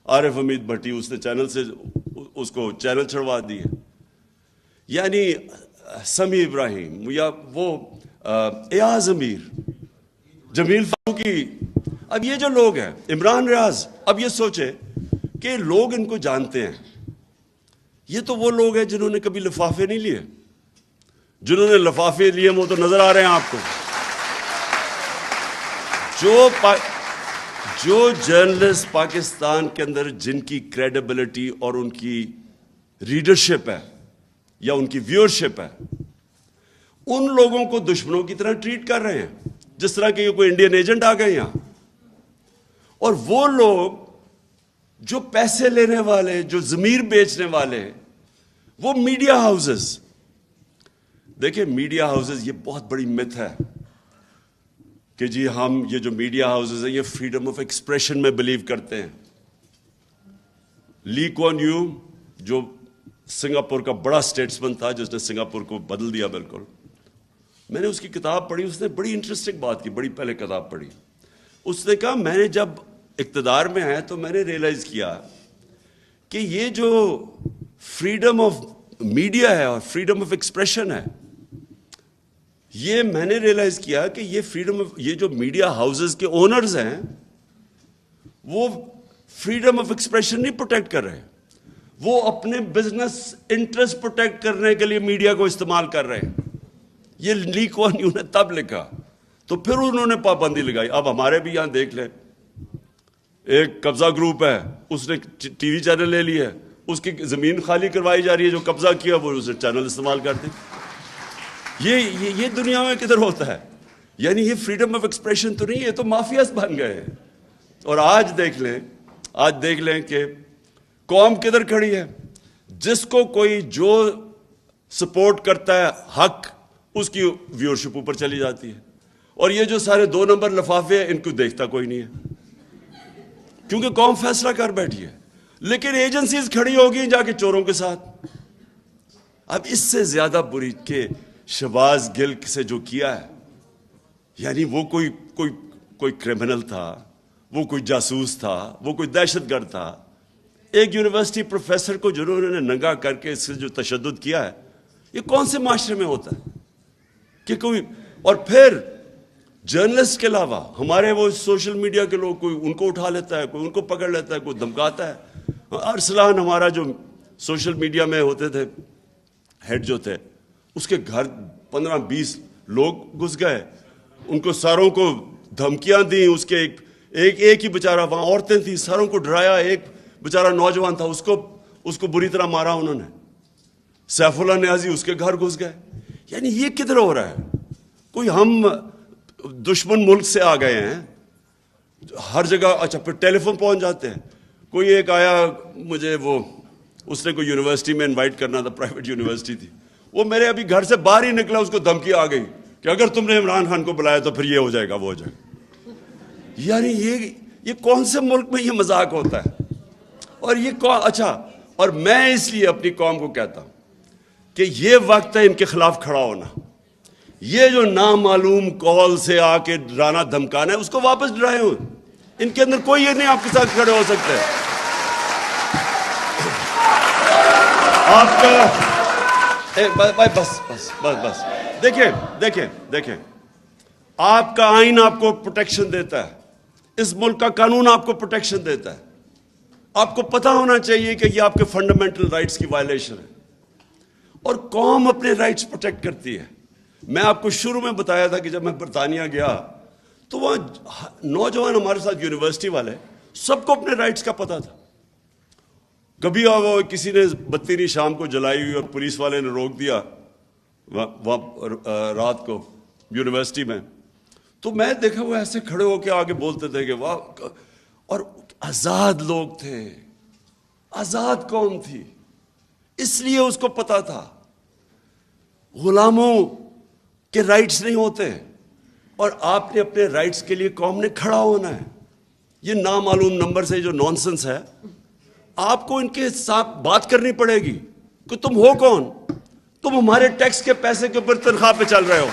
عارف حمید بھٹی اس نے چینل سے اس کو چینل چھڑوا دی ہے، یعنی سمیع ابراہیم، یا وہ ایاز امیر، جمیل فاروقی، اب یہ جو لوگ ہیں، عمران ریاض، اب یہ سوچے کہ لوگ ان کو جانتے ہیں. یہ تو وہ لوگ ہیں جنہوں نے کبھی لفافے نہیں لیے. جنہوں نے لفافے لیے وہ تو نظر آ رہے ہیں آپ کو. جو جرنلسٹ پاکستان کے اندر جن کی کریڈیبلٹی اور ان کی ریڈرشپ ہے یا ان کی ویورشپ ہے، ان لوگوں کو دشمنوں کی طرح ٹریٹ کر رہے ہیں، جس طرح کہ یہ کوئی انڈین ایجنٹ آ گئے یہاں. اور وہ لوگ جو پیسے لینے والے، جو ضمیر بیچنے والے، وہ میڈیا ہاؤسز. دیکھیں میڈیا ہاؤسز، یہ بہت بڑی مت ہے کہ جی ہم یہ جو میڈیا ہاؤسز ہیں یہ فریڈم آف ایکسپریشن میں بلیو کرتے ہیں. لی کوان یو، جو سنگاپور کا بڑا اسٹیٹسمن تھا جس نے سنگاپور کو بدل دیا بالکل، میں نے اس کی کتاب پڑھی، اس نے بڑی انٹرسٹنگ بات کی، بڑی پہلے کتاب پڑھی. اس نے کہا میں نے جب اقتدار میں آیا تو میں نے ریئلائز کیا کہ یہ جو فریڈم آف میڈیا ہے اور فریڈم آف ایکسپریشن ہے، یہ میں نے ریئلائز کیا کہ یہ فریڈم آف، یہ جو میڈیا ہاؤسز کے اونرز ہیں وہ فریڈم آف ایکسپریشن نہیں پروٹیکٹ کر رہے، وہ اپنے بزنس انٹرسٹ پروٹیکٹ کرنے کے لیے میڈیا کو استعمال کر رہے ہیں. یہ لی کوان یو نے تب لکھا، تو پھر انہوں نے پابندی لگائی. اب ہمارے بھی یہاں دیکھ لیں، ایک قبضہ گروپ ہے، اس نے ٹی وی چینل لے لی ہے، اس کی زمین خالی کروائی جا رہی ہے، جو قبضہ کیا وہ اسے چینل استعمال کرتے. یہ دنیا میں کدھر ہوتا ہے؟ یعنی یہ فریڈم آف ایکسپریشن تو نہیں, یہ تو مافیاز بن گئے ہیں. اور آج دیکھ لیں کہ قوم کدھر کھڑی ہے. جس کو کوئی جو سپورٹ کرتا ہے حق, اس کی ویورشپ اوپر چلی جاتی ہے. اور یہ جو سارے 2 نمبر لفافے ہیں, ان کو دیکھتا کوئی نہیں ہے, کیونکہ قوم فیصلہ کر بیٹھی ہے. لیکن ایجنسیز کھڑی ہوگی جا کے چوروں کے ساتھ. اب اس سے زیادہ بری کہ شہباز گل سے جو کیا ہے, یعنی وہ کوئی کرمنل تھا, وہ کوئی جاسوس تھا, وہ کوئی دہشت گرد تھا. ایک یونیورسٹی پروفیسر کو جنہوں نے ننگا کر کے اس سے جو تشدد کیا ہے, یہ کون سے معاشرے میں ہوتا ہے کہ کوئی. اور پھر جرنلسٹ کے علاوہ ہمارے وہ سوشل میڈیا کے لوگ, کوئی ان کو اٹھا لیتا ہے, کوئی ان کو پکڑ لیتا ہے, کوئی دھمکاتا ہے. ارسلان ہمارا جو سوشل میڈیا میں ہوتے تھے ہیڈ جو تھے, اس کے گھر 15-20 لوگ گھس گئے, ان کو ساروں کو دھمکیاں دیں. اس کے ایک ہی بیچارہ, وہاں عورتیں تھیں, ساروں کو ڈرایا. ایک بیچارہ نوجوان تھا, اس کو بری طرح مارا انہوں نے. سیف اللہ نیازی اس کے گھر گھس گئے. یعنی یہ کدھر ہو رہا ہے؟ کوئی ہم دشمن ملک سے آ گئے ہیں ہر جگہ. اچھا پھر ٹیلی فون پہنچ جاتے ہیں. کوئی ایک آیا مجھے, اس نے کوئی یونیورسٹی میں انوائٹ کرنا تھا, پرائیویٹ یونیورسٹی تھی, وہ میرے ابھی گھر سے باہر ہی نکلا, اس کو دھمکی آ گئی کہ اگر تم نے عمران خان کو بلایا تو پھر یہ ہو جائے گا, وہ ہو جائے گا. یعنی یہ کون سے ملک میں یہ مذاق ہوتا ہے؟ اور یہ اچھا, اور میں اس لیے اپنی قوم کو کہتا ہوں کہ یہ وقت ہے ان کے خلاف کھڑا ہونا. یہ جو نامعلوم کال سے آ کے ڈرانا دھمکانا ہے, اس کو واپس ڈرائے ہوئے. ان کے اندر کوئی یہ نہیں آپ کے ساتھ کھڑے ہو سکتے. آپ کا بس دیکھیں, آپ کا آئین آپ کو پروٹیکشن دیتا ہے, اس ملک کا قانون آپ کو پروٹیکشن دیتا ہے. آپ کو پتہ ہونا چاہیے کہ یہ آپ کے فنڈامنٹل رائٹس کی وائلیشن ہے, اور قوم اپنے رائٹس پروٹیکٹ کرتی ہے. میں آپ کو شروع میں بتایا تھا کہ جب میں برطانیہ گیا تو وہاں نوجوان ہمارے ساتھ یونیورسٹی والے, سب کو اپنے رائٹس کا پتہ تھا. کبھی کسی نے بتی شام کو جلائی ہوئی اور پولیس والے نے روک دیا رات کو یونیورسٹی میں, تو میں دیکھا وہ ایسے کھڑے ہو کے آگے بولتے تھے کہ واہ. اور آزاد لوگ تھے, آزاد قوم تھی, اس لیے اس کو پتا تھا غلاموں کے رائٹس نہیں ہوتے, اور آپ نے اپنے رائٹس کے لیے قوم نے کھڑا ہونا ہے. یہ نامعلوم نمبر سے جو نانسنس ہے, آپ کو ان کے ساتھ بات کرنی پڑے گی کہ تم ہو کون, تم ہمارے ٹیکس کے پیسے کے اوپر تنخواہ پہ چل رہے ہو.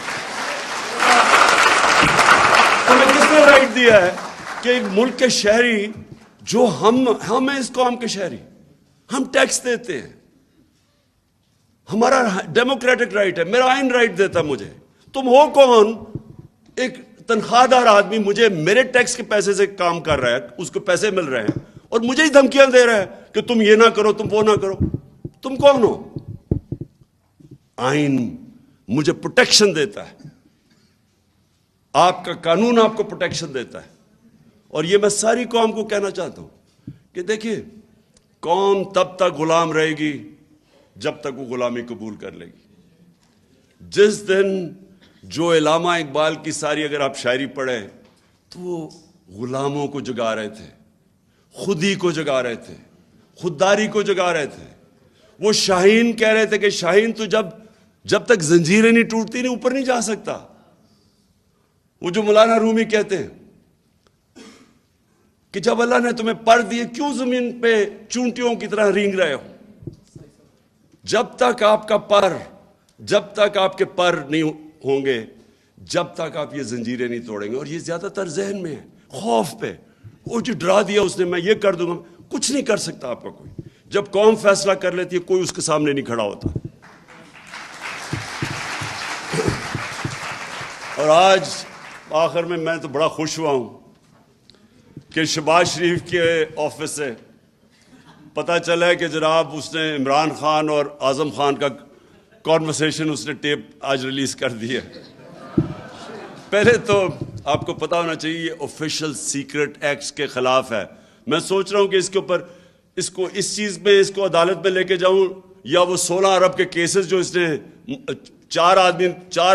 تمہیں کس نے رائٹ دیا ہے کہ ایک ملک کے شہری, جو ہم ہیں اس قوم کے شہری, ہم ٹیکس دیتے ہیں, ہمارا ڈیموکریٹک رائٹ ہے, میرا آئین رائٹ دیتا ہے مجھے. تم ہو کون؟ ایک تنخواہ دار آدمی مجھے میرے ٹیکس کے پیسے سے کام کر رہا ہے, اس کو پیسے مل رہے ہیں, اور مجھے ہی دھمکیاں دے رہا ہے کہ تم یہ نہ کرو, تم وہ نہ کرو. تم کون ہو؟ آئین مجھے پروٹیکشن دیتا ہے, آپ کا قانون آپ کو پروٹیکشن دیتا ہے. اور یہ میں ساری قوم کو کہنا چاہتا ہوں کہ دیکھیے, قوم تب تک غلام رہے گی جب تک وہ غلامی قبول کر لے گی. جس دن جو علامہ اقبال کی ساری اگر آپ شاعری پڑھیں تو وہ غلاموں کو جگا رہے تھے, خودی کو جگا رہے تھے, خودداری کو جگا رہے تھے. وہ شاہین کہہ رہے تھے کہ شاہین تو جب تک زنجیریں نہیں ٹوٹتی نہیں اوپر نہیں جا سکتا. وہ جو مولانا رومی کہتے ہیں کہ جب اللہ نے تمہیں پر دیے کیوں زمین پہ چونٹیوں کی طرح رینگ رہے ہو. جب تک آپ کے پر نہیں ہوں گے, جب تک آپ یہ زنجیریں نہیں توڑیں گے. اور یہ زیادہ تر ذہن میں ہے, خوف پہ. وہ جو ڈرا دیا اس نے, میں یہ کر دوں گا, کچھ نہیں کر سکتا آپ کا کوئی. جب قوم فیصلہ کر لیتی ہے کوئی اس کے سامنے نہیں کھڑا ہوتا. اور آج آخر میں تو بڑا خوش ہوا ہوں کہ شہباز شریف کے آفس سے پتہ چلا ہے کہ جناب اس نے عمران خان اور اعظم خان کا کانورسیشن اس نے ٹیپ آج ریلیز کر دی ہے. پہلے تو آپ کو پتہ ہونا چاہیے یہ آفیشیل سیکرٹ ایکٹس کے خلاف ہے. میں سوچ رہا ہوں کہ اس کے اوپر اس چیز میں اس کو عدالت میں لے کے جاؤں, یا وہ 16 ارب کے کیسز جو اس نے چار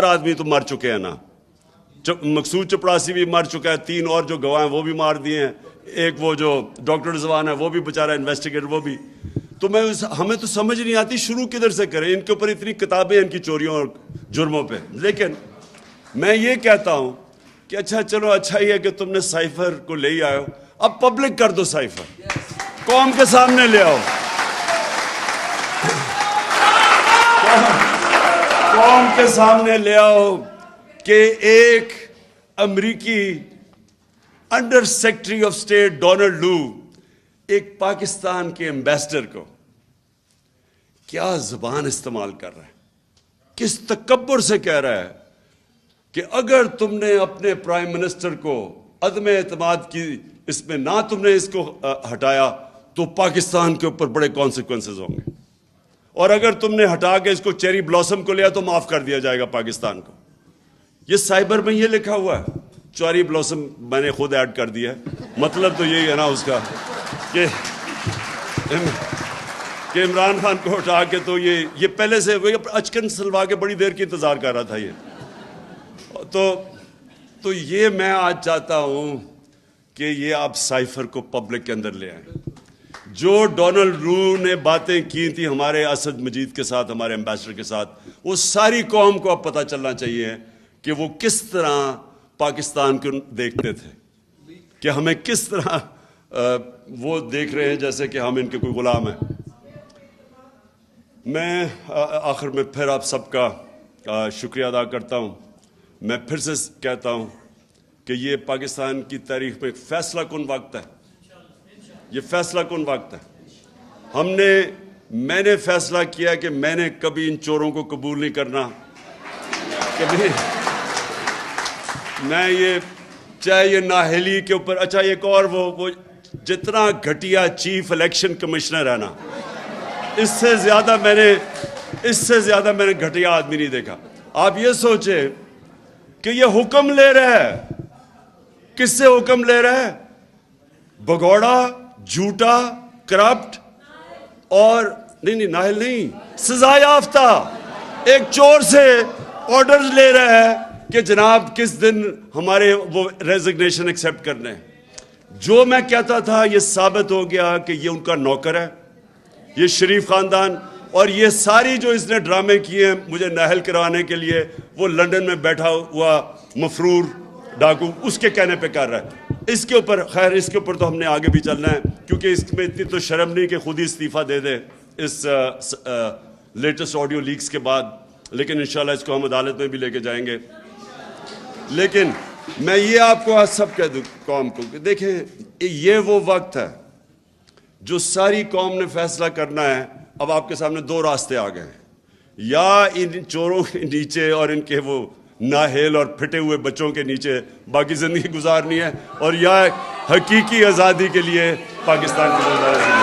آدمی تو مر چکے ہیں نا, مقصود چپڑاسی بھی مر چکا ہے, 3 اور جو گواہ ہیں وہ بھی مار دیے ہیں, ایک وہ جو ڈاکٹر رضوان ہے وہ بھی بیچارہ انویسٹیگیٹر وہ بھی. تو ہمیں تو سمجھ نہیں آتی شروع کدھر سے کریں. ان کے اوپر اتنی کتابیں ان کی چوریوں اور جرموں پہ. لیکن میں یہ کہتا ہوں کہ اچھا چلو, اچھا ہی ہے کہ تم نے سائفر کو لے ہی آئے ہو, اب پبلک کر دو سائفر, قوم کے سامنے لے آؤ, قوم کے سامنے لے آؤ کہ ایک امریکی under secretary of state Donald Lu ایک پاکستان کے ایمبیسڈر کو کیا زبان استعمال کر رہا ہے, کس تکبر سے کہہ رہا ہے کہ اگر تم نے اپنے پرائم منسٹر کو عدم اعتماد کی اس میں نہ تم نے اس کو ہٹایا تو پاکستان کے اوپر بڑے کانسیکوینسز ہوں گے, اور اگر تم نے ہٹا کے اس کو چیری بلاسم کو لیا تو معاف کر دیا جائے گا پاکستان کو. یہ سائبر میں یہ لکھا ہوا ہے, چیری بلاسم میں نے خود ایڈ کر دیا ہے. مطلب تو یہی ہے نا اس کا کہ عمران خان کو ہٹا کے تو یہ پہلے سے اچکن سلوا کے بڑی دیر کی انتظار کر رہا تھا یہ. تو یہ میں آج چاہتا ہوں کہ یہ آپ سائفر کو پبلک کے اندر لے آئیں. جو ڈونلڈ لو نے باتیں کی تھی ہمارے اسد مجید کے ساتھ, ہمارے ایمبیسڈر کے ساتھ, وہ ساری قوم کو اب پتہ چلنا چاہیے کہ وہ کس طرح پاکستان کو دیکھتے تھے, کہ ہمیں کس طرح وہ دیکھ رہے ہیں جیسے کہ ہم ان کے کوئی غلام ہیں. میں آخر میں پھر آپ سب کا شکریہ ادا کرتا ہوں. میں پھر سے کہتا ہوں کہ یہ پاکستان کی تاریخ میں ایک فیصلہ کن وقت ہے, یہ فیصلہ کن وقت ہے. میں نے فیصلہ کیا کہ میں نے کبھی ان چوروں کو قبول نہیں کرنا, کبھی میں یہ چاہے یہ نااہلی کے اوپر, اچھا ایک اور وہ جتنا گھٹیا چیف الیکشن کمشنر ہے نا, اس سے زیادہ میں نے گھٹیا آدمی نہیں دیکھا. آپ یہ سوچیں کہ یہ حکم لے رہا ہے, کس سے حکم لے رہا ہے؟ بگوڑا, جھوٹا, کرپٹ اور نہیں نااہل نہیں, سزا یافتہ ایک چور سے آرڈرز لے رہا ہے کہ جناب کس دن ہمارے وہ ریزگنیشن ایکسیپٹ کرنے. جو میں کہتا تھا یہ ثابت ہو گیا کہ یہ ان کا نوکر ہے, یہ شریف خاندان, اور یہ ساری جو اس نے ڈرامے کیے ہیں مجھے نااہل کروانے کے لیے, وہ لندن میں بیٹھا ہوا مفرور ڈاکو اس کے کہنے پہ کر رہا ہے. اس کے اوپر خیر اس کے اوپر تو ہم نے آگے بھی چلنا ہے, کیونکہ اس میں اتنی تو شرم نہیں کہ خود ہی استعفیٰ دے دے اس لیٹسٹ آڈیو لیکس کے بعد, لیکن انشاءاللہ اس کو ہم عدالت میں بھی لے کے جائیں گے. لیکن میں یہ آپ کو آج سب کہہ دوں قوم کو کہ دیکھیں یہ وہ وقت ہے جو ساری قوم نے فیصلہ کرنا ہے. اب آپ کے سامنے 2 راستے آ گئے ہیں, یا ان چوروں کے نیچے اور ان کے وہ نااہل اور پھٹے ہوئے بچوں کے نیچے باقی زندگی گزارنی ہے, اور یا حقیقی آزادی کے لیے پاکستان کی زندگی.